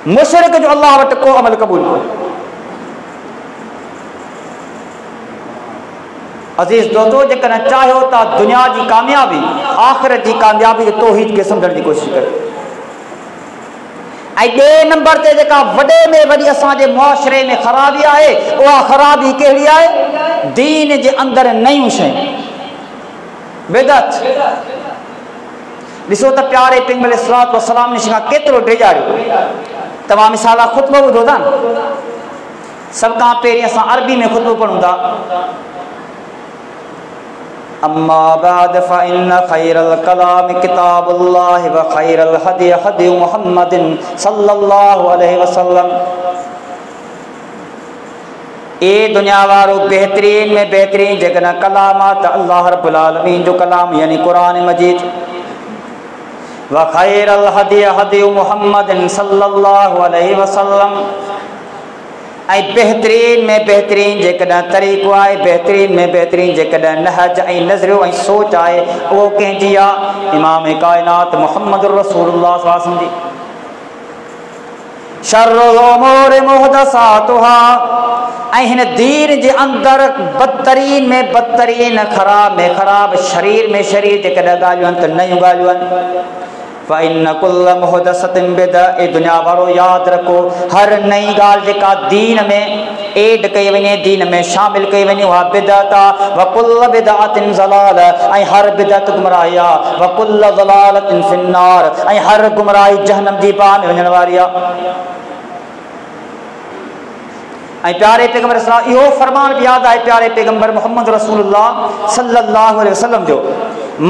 मुशरिक जो अल्लाह वटि को अमल क़बूल कोन्हे। अजीज दोस्तों, जेकर चाहो ता दुनिया की कामयाबी, आखिरत की कामयाबी तौहीद के समझण की कोशिश करो। ॿिए नंबर ते जेका वॾे में वॾी असांजे मुआशरे में ख़राबी आहे, उहा ख़राबी कहिड़ी आहे? दीन जे अंदरि नयूं शयूं, बिदअत। ॾिसो त प्यारे पैगंबर अलैहिस्सलातु वस्सलाम ने शिका केतिरो ड्रिजारियो। तव्हां मिसाल ख़ुतबो ॿुधो था न, सभ खां पहिरीं असां अरबी में ख़ुतबो पढ़ूं था। अम्मा बाद फ़इन्न ख़ैरल कलाम किताबुल्लाह व ख़ैरल हदी हदी मुहम्मदिन सल्लल्लाहु अलैहि वसल्लम। ए दुनिया वारो बेहतरीन में बेहतरीन जेकॾहिं कलाम आहे त अल्लाह रब्बुल आलमीन जो कलाम यानी क़ुरान मजीद। व ख़ैरल हदी हदी मुहम्मदिन सल्लल्लाहु अलैहि वसल्लम। बेहतरीन में बेहतरीन जेकॾहिं तरीक़ो आहे, बेहतरीन में बेहतरीन जेकॾहिं नहज ऐं नज़रियो ऐं सोच आहे, उहो कंहिंजी आहे? इमाम कायनात मुहम्मद रसूलुल्लाह सल्लल्लाहु अलैहि वसल्लम जी। शर्रुल उमूर मुहदसातुहा। ऐं हिन दीन जे अंदरि बदतरीन में बदतरीन, ख़राब में ख़राब, शरीर में शरीर जेकॾहिं ॻाल्हियूं आहिनि त नयूं ॻाल्हियूं आहिनि। फ़इन्न कुल्ल मुहदसतिन बिदअह। ए दुनिया वारो यादि रखो, हर नई ॻाल्हि जेका दीन में ऐड कई वञे, दीन में शामिल कई वञे, उहा बिदअत आहे। व कुल्ल बिदअतिन ज़लाल। ऐं हर बिदअत गुमराही आहे। व कुल्ल ज़लालतिन फ़िन्नार। ऐं हर गुमराही जहन्नम जी बाहि में वञण वारी आहे। ऐं प्यारे पैगंबर इहो फरमान बि यादि आहे प्यारे पैगंबर मुहम्मद रसूलुल्लाह सल्लल्लाहु अलैहि वसल्लम जो,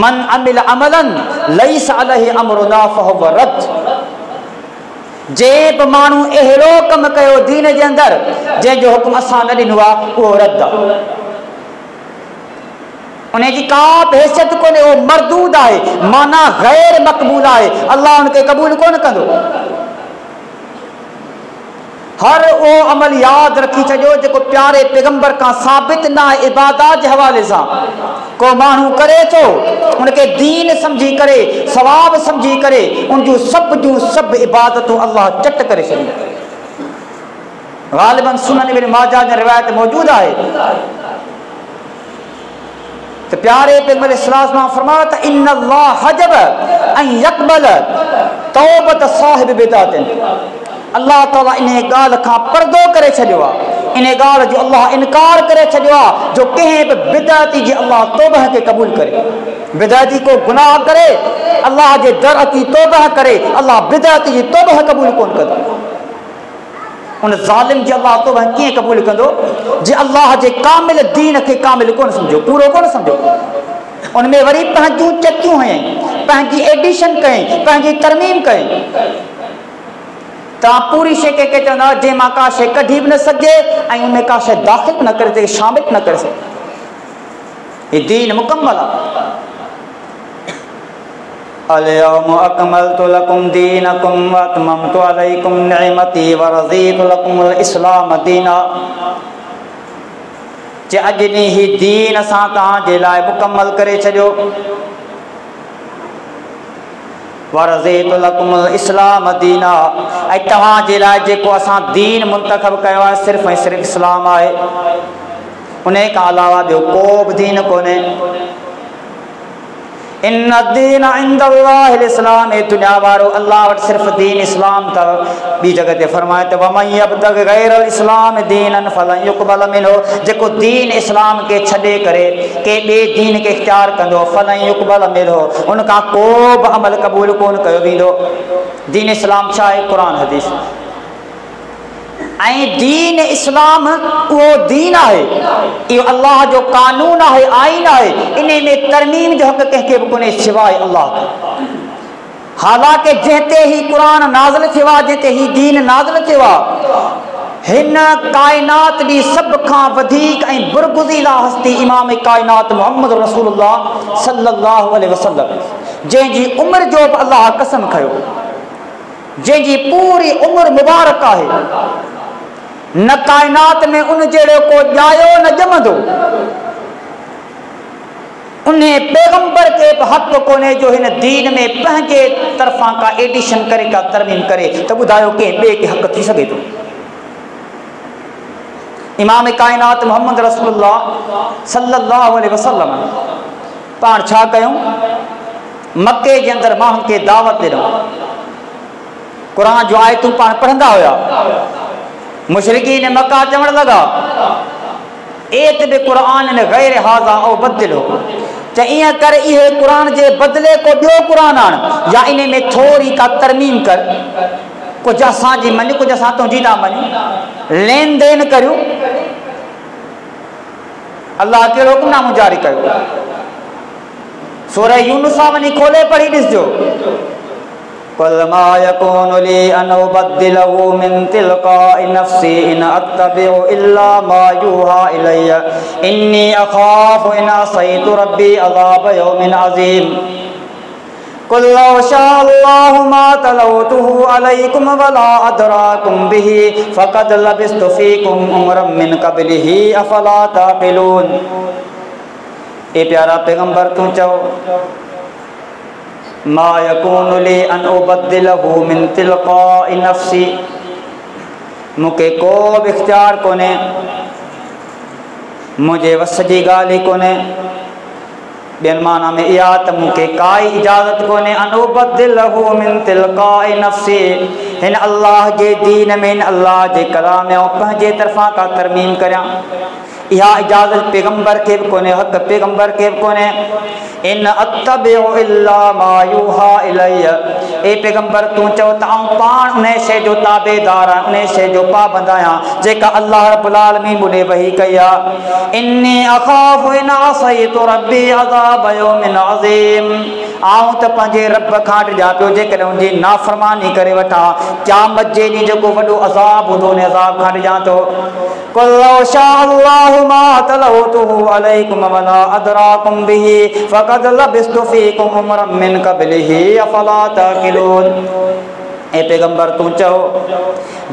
मन अमिल अमलन लैस अलैहि अमरुना फहुव रद्द। जे बि माण्हू अहिड़ो कमु कयो दीन जे अंदरि जंहिंजो हुकुम असां न ॾिनो आहे, उहो रद्द आहे। उन जी का बि हैसियत कोन्हे, उहो मरदूद आहे, माना गैर मक़बूल आहे, अल्लाह उनखे क़बूल कोन कंदो। हर उहो अमल यादि रखी छॾियो जेको प्यारे पैगंबर खां साबित न आहे। इबादत जे हवाले सां को माण्हू करे थो, उनखे दीन सम्झी करे, सवाब सम्झी करे, उन जूं सभु इबादतूं अल्लाह चट करे छॾियूं। ग़ालिबन सुनन इब्न माजा जी रिवायत मौजूद आहे त प्यारे पैगंबर इस्लाम ने फरमाया त इन्नल्लाह हजब ऐं यक़बल तौबत साहिब बिदअतिन। अल्लाह ताला इन ॻाल्हि खां पर्दो करे छॾियो आहे, इन ॻाल्हि जो अल्लाह इनकार करे छॾियो आहे जो कंहिं बि बिदअती जी अल्लाह तौबह खे क़बूल करे। बिदअती को गुनाह करे, अल्लाह जे दर अची तौबह करे, अल्लाह बिदअती जी तौबह क़बूल कोन कंदो। उन ज़ालिम जी अल्लाह तौबह कीअं क़बूल कंदो? जे अल्लाह जे कामिल दीन खे कामिल कोन सम्झो, पूरो कोन सम्झो। उनमें वरी पंहिंजूं चकियूं हयईं, पंहिंजी एडिशन कयईं, पंहिंजी तरमीम कयईं। तव्हां पूरी शइ कंहिंखे चवंदा जंहिं मां का शइ कढी बि न सघे ऐं उनमें का शइ दाख़िल बि न करे सघे, शामिल न करे सघे। हीउ दीन मुकम्मल आहे। अल-यौम अकमलतु लकुम दीनकुम व अतममतु अलैकुम निअमती व रज़ीतु लकुमुल इस्लाम दीना। जे अॼु ॾींहुं ही दीन असां तव्हांजे लाइ मुकम्मल करे छॾियो। वरज़ीतु लकुमुल इस्लाम दीना। ऐं तव्हांजे लाइ जेको असां दीन मुंतखब कयो आहे सिर्फ़ु ऐं सिर्फ़ु इस्लाम आहे, उन खां अलावा ॿियो को बि दीन कोन्हे। इन्न दीन इंदल्लाहिल इस्लाम। ए दुनिया वारो अल्लाह वटि सिर्फ़ु दीन इस्लाम अथव। ॿी जॻह ते फरमाए त वमन यब्तगि गैरल इस्लाम दीनन फलन युक़बल मिन्हु। जेको दीन इस्लाम के छॾे करे के ॿिए दीन के इख्तियार कंदो, फलन युक़बल मिन्हु, उनखां को बि अमल क़बूल कोन कयो वेंदो। दीन इस्लाम छा आहे? क़ुरान हदीस। ऐं दीन इस्लाम उहो दीन आहे, इहो अल्लाह जो कानून आहे, आइन आहे। इन में तरमीम जो हक़ कंहिंखे बि कोन्हे सिवाय अल्लाह। हालांकि जंहिं ते ही क़ुरान नाज़िल थियो आहे, जंहिं ते ही दीन नाज़िल थियो आहे, हिन कायनात दी सब खां वधीक ऐं बुरगुज़ीला हस्ती इमाम कायनात मोहम्मद रसूलुल्लाह सल्लल्लाहु अलैहि वसल्लम, जंहिंजी उम्र जो बि अल्लाह कसम खयो, जंहिंजी पूरी उम्र मुबारक आहे, न कायनात में उन जहिड़ो को ॼायो न ॼमंदो, उन पैगंबर के हक़ कोन्हे जो हिन दीन में पंहिंजे तरफ़ां का एडिशन करे का तरमीम करे त ॿुधायो कंहिं ॿिए खे हक़ थी सघे थो। इमाम कायनात मोहम्मद रसूलुल्लाह सल्लल्लाहु अलैहि वसल्लम पाण छा कयूं, मके जे अंदरि माण्हुनि खे दावत ॾिनऊं, क़ुर जो आयतूं पाण पढ़ंदा हुया, मुशरिकीन मक्का चवण लॻा एत बि क़ुरान ने गैर हाज़ा औ बदिलो, च ईअं कर इहे क़ुर जे बदिले को ॿियो क़ुर आण या इन में थोरी का तरमीम कर, कुछ असांजी मञ कुछ असां तुंहिंजी था मञूं, लेन देन करियूं। अल्लाह कहिड़ो हुक्मनामो जारी कयो, सूरह यूनुस वञी खोले पढ़ी ॾिसजो, कुल मा यकूनु ली अन उबद्दिलहु मिन तिलकाइ नफ्सी इन अत्तबिउ इल्ला मा यूहा इलैय इन्नी अखाफु इन असैतु रब्बी अज़ाब यौमिन अज़ीम। कुल लौ शाअल्लाहु मा तलौतुहु अलैकुम वला अदराकुम बिही फक़द लबिस्तु फीकुम उमरम मिन क़ब्लिही अफला ताक़िलून। ए प्यारा पैगंबर तू चओ मा यकूनु ली अन उबद्दिलहु मिन तिलकाइ नफ्सी, मूंखे को बि इख्तियार कोन्हे, मुंहिंजे वस जी ॻाल्हि ई कोन्हे, ॿियनि माना में इहा त मूंखे काई इजाज़त कोन्हे अन उबद्दिलहु मिन तिलकाइ नफ्सी, हिन अल्लाह जे दीन में हिन अल्लाह जे कलाम में पंहिंजे तरफ़ां का तरमीम करियां, इहा इजाज़त पैगंबर के भी कोने, हक़ पैगंबर के भी कोने। इन अत्तबिउ इल्ला मा यूहा इलैय, ए पैगंबर तू चओ त आऊं पाण उन शइ जो ताबेदार आहियां, उन शइ जो पाबंद आहियां जेका अल्लाह रब्बुल आलमीन मुने वही कई आहे। इन्नी अखाफु इन असैतु रब्बी अज़ाब यौमिन अज़ीम, आऊं त पंहिंजे रब खां ॾिजां पियो जेकॾहिं उनजी नाफ़रमानी करे वठां, क़यामत जे ॾींहुं जेको वॾो अज़ाब हूंदो उन अज़ाब खां ॾिजां थो। कुल लौ शाअल्लाहु मा तलौतुहु अलैकुम वला अदराकुम बिही फक़द लबिस्तु फीकुम उमरम मिन क़ब्लिही अफला ताक़िलून। ए पैगंबर तू चओ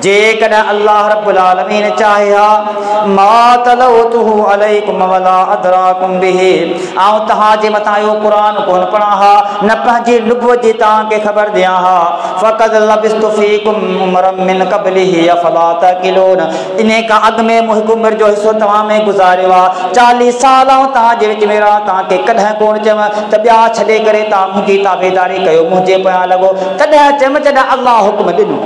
जेकॾहिं अल्लाह रब्बुल आलमीन चाहे हा मा तलौतुहु अलैकुम वला अदराकुम बिही, आऊं तव्हांजे मथां इहो क़ुर कोन पढ़ा हा, न पंहिंजी लुग़त जी तव्हांखे ख़बर ॾियां हा, फ़क़द लबिस्तु फीकुम उमरम मिन क़ब्लिही अफला ताक़िलून, इन खां अॻु में हिकु उमिरि जो हिसो तव्हां में गुज़ारियो आहे, 40 साल आऊं तव्हांजे विच में रहां, तव्हांखे कॾहिं कोन चयमि त ॿिया छॾे करे तव्हां मुंहिंजी ताबेदारी कयो, मुंहिंजे पोयां लॻो, तॾहिं चयमि जॾहिं अल्लाह हुक्म ॾिनो।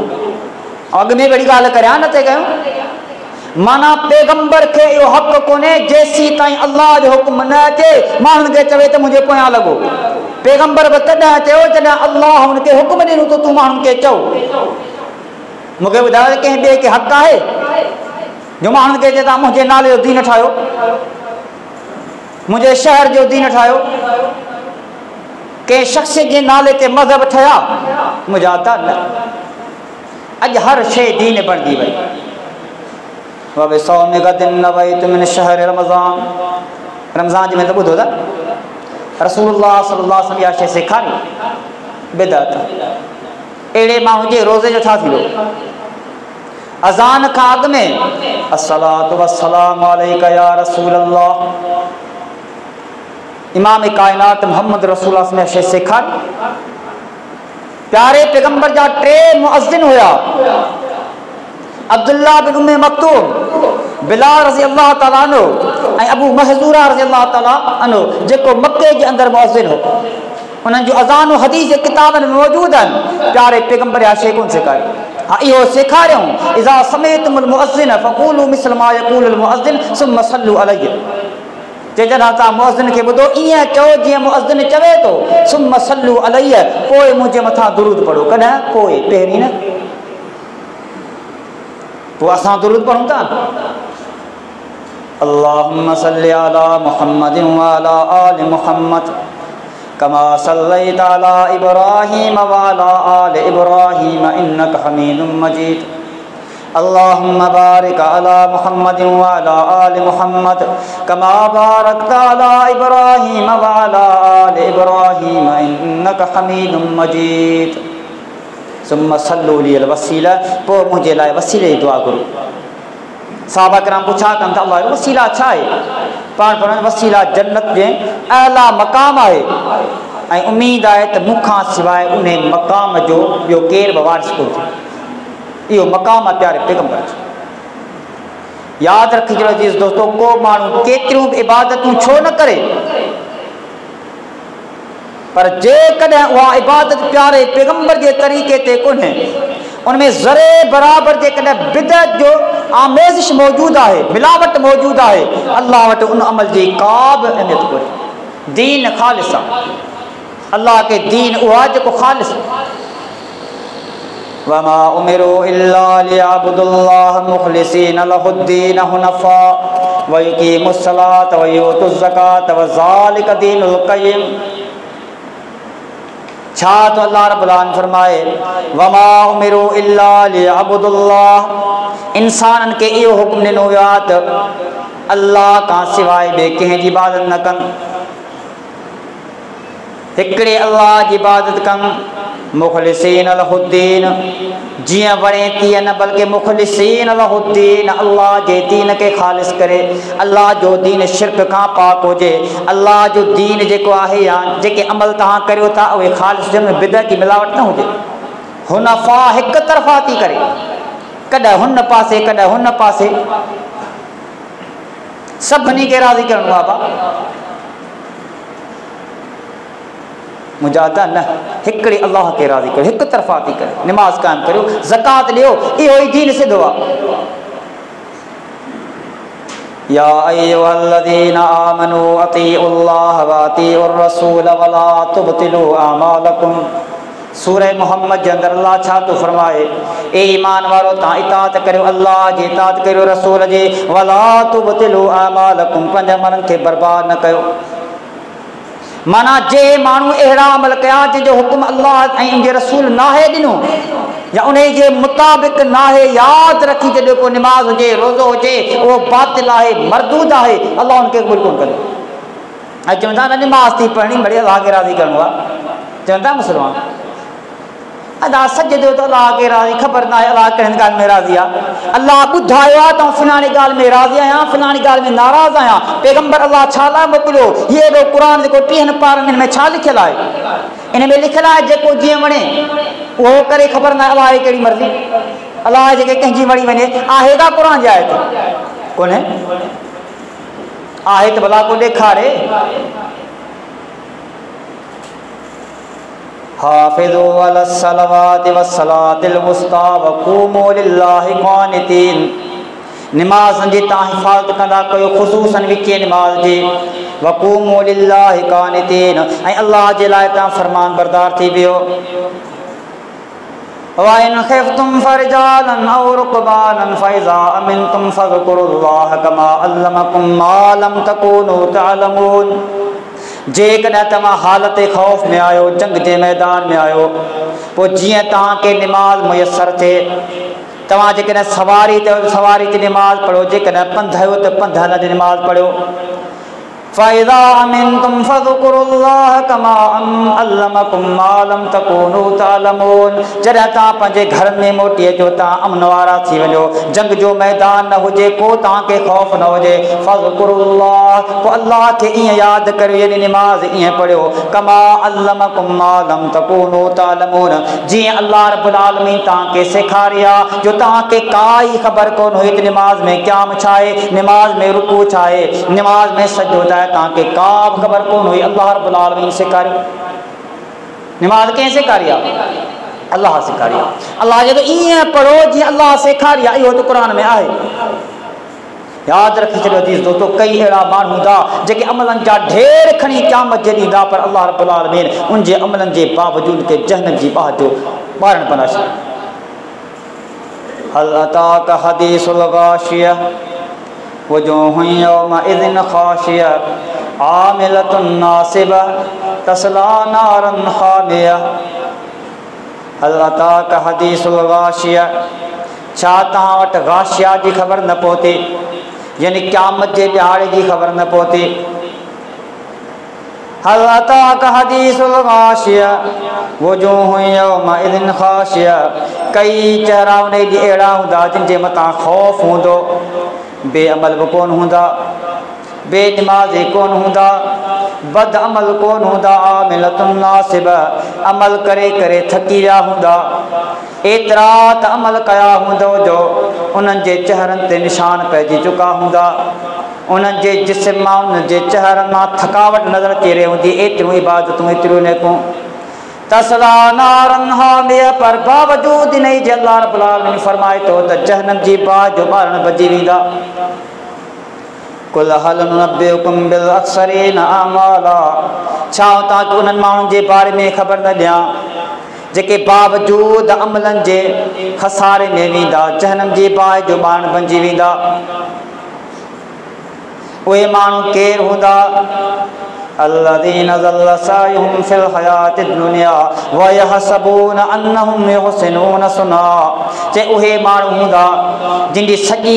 अॻु में वॾी ॻाल्हि करियां न कयूं, माना पैगंबर खे इहो हक़ कोन्हे जेसीं ताईं अल्लाह जो हुक्म न अचे माण्हुनि खे चवे त मुंहिंजे पोयां लॻो। पैगंबर बि तॾहिं चयो जॾहिं अल्लाह हुनखे हुक्म ॾिनो त तूं माण्हुनि खे चओ। मूंखे ॿुधायो त कंहिं ॿिए खे हक़ आहे जो माण्हुनि खे चए तव्हां मुंहिंजे नाले जो दीन ठाहियो, मुंहिंजे शहर जो दीन ठाहियो, कंहिं शख़्स जे नाले ते मज़हब ठहिया, मुंहिंजा त न। अॼु हर शइ दीन बणिजी वई। वबिसौमि गदिन नवैतु मिन शहर रमज़ान, रमज़ान जे में त ॿुधो था रसूलुल्लाह सल्लल्लाहु अलैहि वसल्लम इहा शइ सेखारी, बिदअत। अहिड़े माण्हू जे रोज़े जो छा थींदो? अज़ान खां अॻु में अस्सलातु वस्सलामु अलैका या रसूलल्लाह, इमाम कायनात मोहम्मद रसूलुल्लाह सल्लल्लाहु अलैहि वसल्लम शइ सेखारी। प्यारे पैगंबर जा 3 मुअज़्ज़िन हुया, अब्दुल्ला बिन उम्मे मक्तूम, बिलाल रज़ी अल्लाह ताला अन्हु ऐं अबू महज़ूरा रज़ी अल्लाह ताला अन्हु, जेको मक्के जे अंदरि मुअज़्ज़िन हो। उन्हनि जो अज़ान हदीस जे किताबनि में मौजूदु आहिनि। प्यारे पैगंबर या शइ कोन सेखारी। हाँ इहो सेखारियऊं, इज़ा समेतुमुल मुअज़्ज़िन फ़क़ूलू मिस्ल मा यक़ूलुल मुअज़्ज़िन सुम्मा सल्लू अलैहि, जे जॾहिं तव्हां मुअज़्ज़िन खे ॿुधो ईअं चओ जीअं मुअज़्ज़िन चवे थो, सुम्मा सल्लू अलैहि, पोइ मुंहिंजे मथां दुरूद पढ़ो। कॾहिं? पोइ, पहिरीं न। पोइ असां दुरूद पढ़ूं था, अल्लाहुम्मा सल्लि अला मुहम्मदिन व अला आलि मुहम्मद कमा सल्लैता अला इब्राहीम व अला आलि इब्राहीम इन्नका हमीदुम मजीद। अल्लाहुम्मा बारिक अला मुहम्मद व अला आलि मुहम्मद कमा बारकता अला इब्राहीम व अला आलि इब्राहीम इन्नका हमीदुम मजीद। सुम्मा सल्लु अल वसीला, पोइ मुंहिंजे लाइ वसीले जी दुआ करो। साहबा किराम पुछा कनि था अल्लाह वसीला छा आहे? पाण पाण वसीला जन्नत जे आला मक़ाम आहे ऐं उम्मीद आहे त मूंखां सवाइ उन मक़ाम जो ॿियो केरु बि वारिस कोन थिए। इहो मक़ाम आहे प्यारे पैगम्बर जो। यादि रखिजो अज़ीज़ दोस्तो, को माण्हू केतिरियूं बि इबादतूं छो न करे, पर जेकॾहिं उहा इबादत प्यारे पैगम्बर जे तरीक़े ते कोन्हे, उनमें ज़रे बराबरि जेकॾहिं बिदअत जो आमेज़िश मौजूदु आहे, मिलावट मौजूदु आहे, अल्लाह वटि उन अमल जी का बि अहमियत कोन्हे। दीन ख़ालिस आहे, अल्लाह के दीन उहा जेको ख़ालिस। वमा उमिरू इल्ला लियअबुदुल्लाह मुख़लिसीन लहुद्दीन हुनफ़ा व युक़ीमुस्सलात व युतुज़्ज़कात व ज़ालिका दीनुल क़य्यिम। छा तो अल्लाह रब्बुल आलमीन फरमाए वमा उमिरू इल्ला लियअबुदुल्लाह, इंसानन के इहो हुक्म ॾिनो वियो आहे त अल्लाह खां सवाइ ॿिए कंहिं जी इबादत न कनि, हिकिड़े अल्लाह जी इबादत कनि। मुख़लिसीन लहुद्दीन, जीअं वणे तीअं न, बल्कि मुख़लिसीन लहुद्दीन, अल्लाह जे दीन खे ख़ालिस करे। अल्लाह जो दीन शिरक खां पाक हुजे। अल्लाह जो दीन जेको आहे या जेके अमल तव्हां करियो था उहे ख़ालिस हुजनि, बिदअत जी मिलावट न हुजे। हुनफ़ा हिकु तरफ़ा थी करे, कॾहिं हुन पासे कॾहिं हुन पासे, सभिनी खे राज़ी करणो आहे। बाबा मुजादा न, हिकिड़े अल्लाह खे राज़ी कयो, हिकु तरफ़ा थी करे। निमाज़ क़ाइमु करियो, ज़कात ॾियो, इहो ई दीन सिधो आहे। या अय्युहल्लज़ीना आमनू अतीउल्लाह व अतीउर रसूल वला तुबतिलू आमालकुम। सूरह मोहम्मद जे अंदरि अल्लाह छा थो फरमाए, ए ईमान वारो तव्हां इताअत करियो, अल्लाह जी इताअत करियो, रसूल जे, वला तुबतिलू आमालकुम, पंहिंजे अमलनि खे बर्बाद न कयो। माना जे माण्हू अहिड़ा अमल कया जंहिंजो हुकुम अल्लाह ऐं उनजे रसूल नाहे ॾिनो या उन जे मुताबिक़ नाहे, यादि रखी छॾियो, को निमाज़ हुजे, रोज़ो हुजे, उहो बातिल आहे, मरदूद आहे, अल्लाह उनखे क़बूल कोन कंदो। ऐं चवंदा न निमाज़ थी पढ़णी, बढ़िया अल्लाह खे राज़ी करिणो आहे, चवंदा मुस्लमान। अदा सजदो त अल्लाह खे राज़ी, ख़बर न आहे अल्लाह कहिड़ी ॻाल्हि में राज़ी आहे। अल्लाह ॿुधायो आहे त फलाणी ॻाल्हि में राज़ी आहियां, फलाणी ॻाल्हि में नाराज़ आहियां। पैगम्बर अल्लाह छा लाइ मोकिलियो? हीअ एॾो क़ुर जेको 30 पारनि में छा लिखियलु आहे? इन में लिखियलु आहे जेको जीअं वणे उहो करे, ख़बर न आहे अल्लाह जी कहिड़ी मर्ज़ी। अल्लाह जेके कंहिंजी वणी वञे, आहे का क़ुर जी आयत? कोन्हे। आहे त भला को ॾेखारे। हाफ़िज़ू अलस्सलवाति वस्सलातिल वुस्ता वक़ूमू लिल्लाहि क़ानितीन। निमाज़ जी तव्हां हिफ़ाज़त कंदा कयो, ख़ुसूसन विचे निमाज़ जी। वक़ूमू लिल्लाहि क़ानितीन, ऐं अल्लाह जे लाइ तव्हां फ़रमान बरदार थी वियो। वइन ख़िफ़्तुम फ़रिजालन औ रुकबानन फ़इज़ा अमिनतुम फ़ज़कुरुल्लाह कमा अल्लमकुम मा लम तकूनू तअलमून। जेकॾहिं तव्हां हालत ख़ौफ़ में आहियो, जंग जे मैदान में आहियो, पोइ जीअं तव्हांखे निमाज़ मुयसरु थिए, तव्हां जेकॾहिं सवारी ते सवारी ते निमाज़ पढ़ो, जेकॾहिं पंध आहियो त पंध हलंदे जी निमाज़ पढ़ियो। फ़इज़ा अमिनतुम फ़ज़कुरुल्लाह कमा अल्लमकुम मा लम तकूनू तअलमून। जॾहिं तव्हां पंहिंजे घरनि में मोटी अचो, तव्हां अमन वारा थी वञो, जंग जो मैदान न हुजे, को तव्हांखे ख़ौफ़ न हुजे, फ़ज़कुरुल्लाह, पोइ अल्लाह खे ईअं यादि करियो, यानी निमाज़ ईअं पढ़ियो, कमा अल्लमकुम मा लम तकूनू तअलमून, जीअं अल्लाह रब्बुल आलमीन तव्हांखे सेखारी आहे, जो तव्हांखे काई ख़बर कोन हुई त निमाज़ में क़याम छा आहे, निमाज़ में रुकू छा आहे, निमाज़ में सजदो तव्हांखे का बि ख़बर कोन हुई। अल्लाह रब्बुल आलमीन सेखारियो। निमाज़ कंहिं सेखारी आहे? अल्लाह सेखारी आहे। अल्लाह चए थो ईअं पढ़ो जीअं अल्लाह सेखारी आहे, इहो त क़ुर में आहे। यादि रखी छॾियो अज़ीज़ दोस्तो, कई अहिड़ा माण्हू हूंदा जेके अमलनि जा ढेर खणी क़यामत जे ॾींदा, पर अल्लाह रब्बुल आलमीन उन जे अमलनि जे बावजूद के जहन्नम जी बाहि जो ॿारण बना छॾियो। हल अताक हदीसुल गाशिया वजूह यौमइज़िन खाशिया आमिलतुन नासिबा तस्ला नारन हामिया। हल अताक हदीसुल गाशिया, छा तव्हां वटि गाशिया जी ख़बर न पहुते, यानी क़यामत जे ॾियारे जी ख़बर न पहुते। हल अताका हदीसुल गाशिया वजूहु यौमइज़िन खाशिया, कई चेहरा उन ॾींहुं अहिड़ा हूंदा जिन जे मथां ख़ौफ़ हूंदो, बेअमल बि कोन हूंदा, बेनमाज़ी कोन हूंदा, बद अमल कोन हूंदा, आमिलतुन नासिब, अमल करे करे थकी विया हूंदा, एतिरा त अमल कया हूंदो जो उन्हनि जे चेहरनि ते निशान पइजी चुका हूंदा, उन्हनि जे जिस्म मां उन्हनि जे चेहरनि मां थकावट नज़र अची रही हूंदी, एतिरियूं इबादतूं एतिरियूं नेकूं। तसला नारन हामिया, पर बावजूद इन जे अल्लाह रब्बुल आलमीन फरमाए थो त जहन्नम जी बाहि जो ॿारण बची वेंदा। कुल हल नुनब्बिउकुम बिल अक्सरीन अमाला, छा तव्हांखे उन्हनि माण्हुनि जे बारे में ख़बर न ॾियां जेके बावजूद अमलनि जे खसारे में वेंदा, जहन्नम जी बाहि जो ॿारण बणिजी वेंदा। उहे माण्हू केरु हूंदा? अल्लज़ीना ज़ल्ल सायुहुम फिल हयातिद दुनिया व यहसबून अन्नहुम युहसिनून सुना, उहे माण्हू हूंदा जिन जी सॼी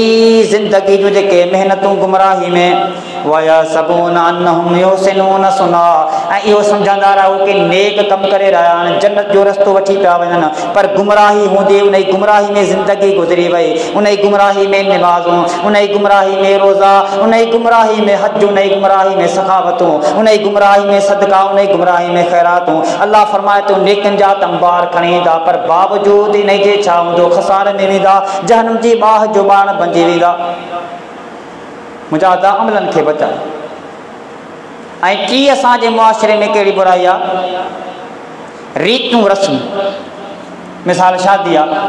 ज़िंदगी जूं जेके महिनतूं गुमराही में, व यहसबून अन्नहुम युहसिनून सुना, ऐं इहो सम्झंदा रहो कि नेक कमु करे रहिया आहिनि, जन्नत जो रस्तो वठी पिया वञनि, पर गुमराही हूंदी, उन गुमराही में ज़िंदगी गुज़री वई, उन गुमराही में निमाज़ूं, उन गुमराही में रोज़ा, उन गुमराही में हज, उन गुमराही में सखावतूं, उन गुमराही में सदका, उन गुमराही में ख़ैरातूं। अल्लाह फरमाए थो नेकनि जा तंबार खणी ईंदा, पर बावजूद इन जे छा हूंदो? खसारे में वेंदा, जहन्नम जी बाहि जो ॿाण बणिजी वेंदा। मुंहिंजा अदा अमलनि खे बचा। ऐं टी असांजे मुआशिरे में कहिड़ी बुराई आहे? रीतूं रस्म। मिसाल शादी आहे,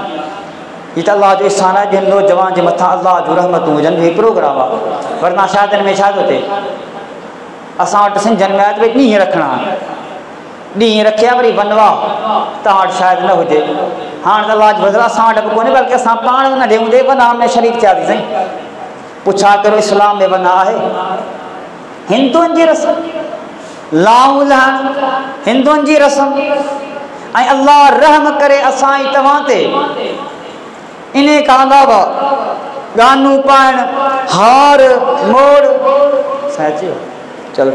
हीअ त अलाह जो इहसान आहे, जिन नौजवान जे मथां अलाह जूं रहमतूं हुजनि, हीउ प्रोग्राम आहे, वरना शादियुनि में छा थो थिए? असां वटि सिंधियुनि में आहे त भई ॾींहं रखणा, ॾींहं रखिया वरी वनवा, तव्हां वटि शायदि न हुजे। हाणे त अलाह जो फज़ल असां वटि बि कोन्हे, बल्कि असां पाण न ॾियूं ॾे वना में शरीक थियासीं। साईं पुछा करो इस्लाम में वना आहे? हिंदुअनि जी रस्म, लाऊं लहण हिंदुअनि जी रस्म, ऐं अल्लाह रहम करे असां ई तव्हां ते इन खां अलावा गानू पाइण, हार मोड़, साचियो चलो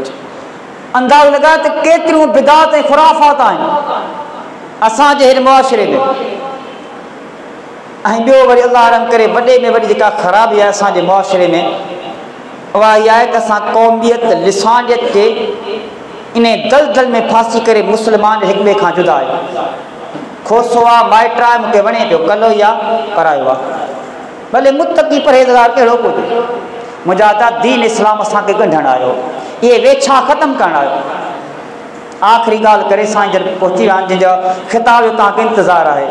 अंदाज़ लॻाए त केतिरियूं बिदात ऐं ख़ुराफ़ात आहिनि असांजे हिन मुआशिरे में। ऐं ॿियो वरी अल्लाह रहम करे वॾे में वॾी जेका ख़राबी आहे असांजे मुआशिरे में, उहा इहा आहे त असां क़ौमियत लिसानियत खे इन दलदल में फासी करे मुस्लमान हिक ॿिए खां जुदा आहे। खोसो आहे, माइट आहे, मूंखे वणे पियो, कलो ई आहे, परायो आहे, भले मुतक़ी परहेज़गार कहिड़ो को हुजे। मुंहिंजा त दीन इस्लाम असांखे ॻंढणु आयो, इहे वेछा ख़तमु करणु आयो। आख़िरी ॻाल्हि करे साईं जन पहुची विया आहिनि, जंहिंजा ख़िताब जो तव्हांखे इंतज़ारु आहे।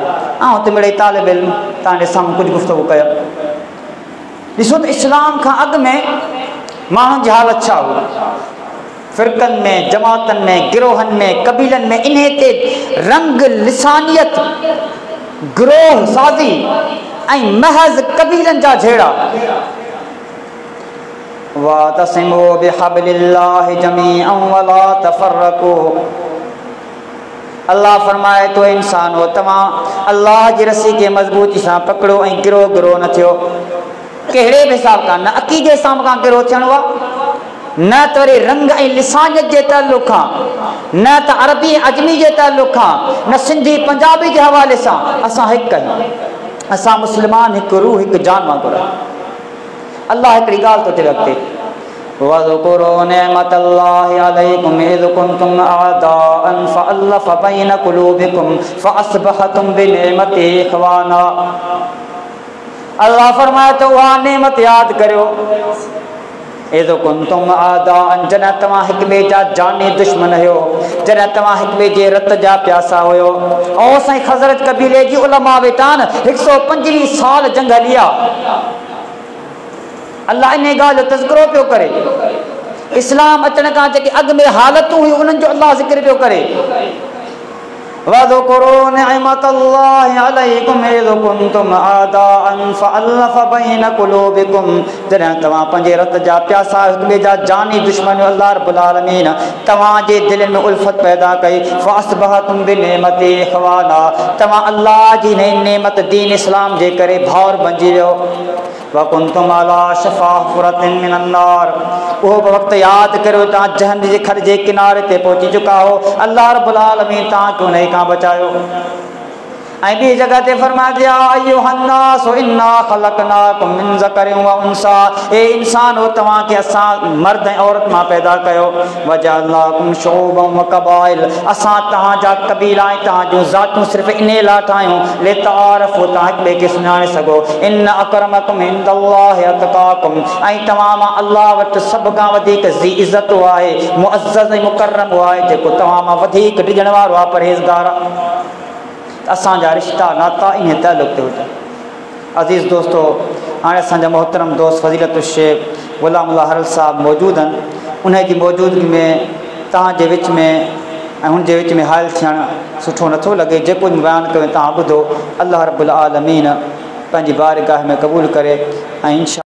ऐं त मिड़े तालिब इल्म तव्हांजे साम्हूं कुझु गुफ़्तगू कयो। ॾिसो त इस्लाम खां अॻु में माण्हुनि जी हालत छा हुई? फ़िरक़नि में, जमातनि में, गिरोहनि में, कबीलनि में, इन ते रंग लिसानियत, गिरोह साज़ी ऐं महज़ कबीलनि जा झेड़ा। वातसिमू बिहब्लिल्लाहि जमीअन वला तफ़र्रक़ू, अल्लाह फरमाए तो इंसान हो तव्हां अल्लाह जी रस्सी खे मज़बूती सां पकड़ो ऐं गिरोह गिरोह न थियो। कहिड़े बि हिसाब खां, न अक़ीदे हिसाब खां गिरोह थियणो आहे, न त वरी रंग ऐं लिसानियत जे ताल्लुक़ खां, न त अरबी अजमी जे ताल्लुक़ खां, न सिंधी पंजाबी जे हवाले सां। असां हिकु आहियूं, असां मुस्लमान, हिकु रूह, हिकु जान वांगुरु। अल्लाह हिकिड़ी ॻाल्हि थो चए अॻिते, वज़कुरू निअमतल्लाहि अलैकुम इज़ कुंतुम अअदाअन फ़अल्लफ़ बैन क़ुलूबिकुम फ़अस्बहतुम बिनिअमतिही इख़वाना। अल्लाह फरमाए तो उहा नेमत यादि करियो, इज़ कुंतुम अअदाअन, जॾहिं तव्हां हिक ॿिए जा जानी दुश्मन हुयो, जॾहिं तव्हां हिक ॿिए जे रत जा प्यासा हुयो। ऐं साईं ख़ज़रत कबीले जी उलमा वेठान 125 साल जंग हली आहे। अल्लाह इन ॻाल्हि जो तज़किरो पियो करे, इस्लाम अचण खां जेके अॻु में हालतूं हुयूं उन्हनि जो अल्लाह ज़िक्र पियो करे। वज़कुरू निअमतल्लाहि अलैकुम इज़ कुंतुम आदाअन फ़अल्लफ़ बैन क़ुलूबिकुम, जॾहिं तव्हां पंहिंजे रत जा प्यासा हिक ॿिए जा जानी दुश्मन अल्लाह रब्बुल आलमीन तव्हांजे दिलनि में उल्फत पैदा कई, फ़अस्बहतुम बिनिअमती इख़वाना, तव्हां अल्लाह जी नेमत दीन इस्लाम जे करे भाउर बणिजी वियो। वकुंतुम अला शफ़ा हुफ़रतिन मिनन नार, उहो वक़्तु यादि करियो तव्हां जहन्नम जे खॾ जे किनारे ते पहुची चुका हो, अल्लाह रब्बुल आलमीन तव्हांखे उन खां बचायो। ऐं ॿी जगह ते फरमाया या अय्युहन्नास इन्ना ख़लक़नाकुम मिन ज़करिन व उन्सा, ए इंसान हो तव्हांखे असां मर्द ऐं औरत मां पैदा कयो। वजअलनाकुम शुअबन व क़बाइल, असां तव्हांजा क़बीला ऐं तव्हां जूं ज़ातूं सिर्फ़ु इन लाइ ठाहियूं लितआरफ़ू, तव्हां हिक ॿिए खे सुञाणे सघो। इन अकरमकुम इंदल्लाहि अतक़ाकुम, ऐं तव्हां मां अल्लाह वटि सभ खां वधीक ज़ी इज़त आहे, मुअज़्ज़ज़ ऐं मुकर्रम आहे, जेको तव्हां मां वधीक ॾिजण वारो आहे, परहेज़गार आहे। असांजा रिश्ता नाता इन ताल्लुक़ ते हुजनि। अज़ीज़ दोस्तो, हाणे असांजा मोहतरम दोस्त फ़ज़ीलतु शेख ग़ुलामुल्लाह हरल साहब मौजूदु आहिनि। उन जी मौजूदगी में तव्हांजे विच में ऐं हुन जे विच में हाल थियणु सुठो नथो लॻे। जेको बयानु कयो तव्हां ॿुधो, अल्लाह रब्बुल आलमीन पंहिंजी बारगाह में क़बूल करे ऐं इंशा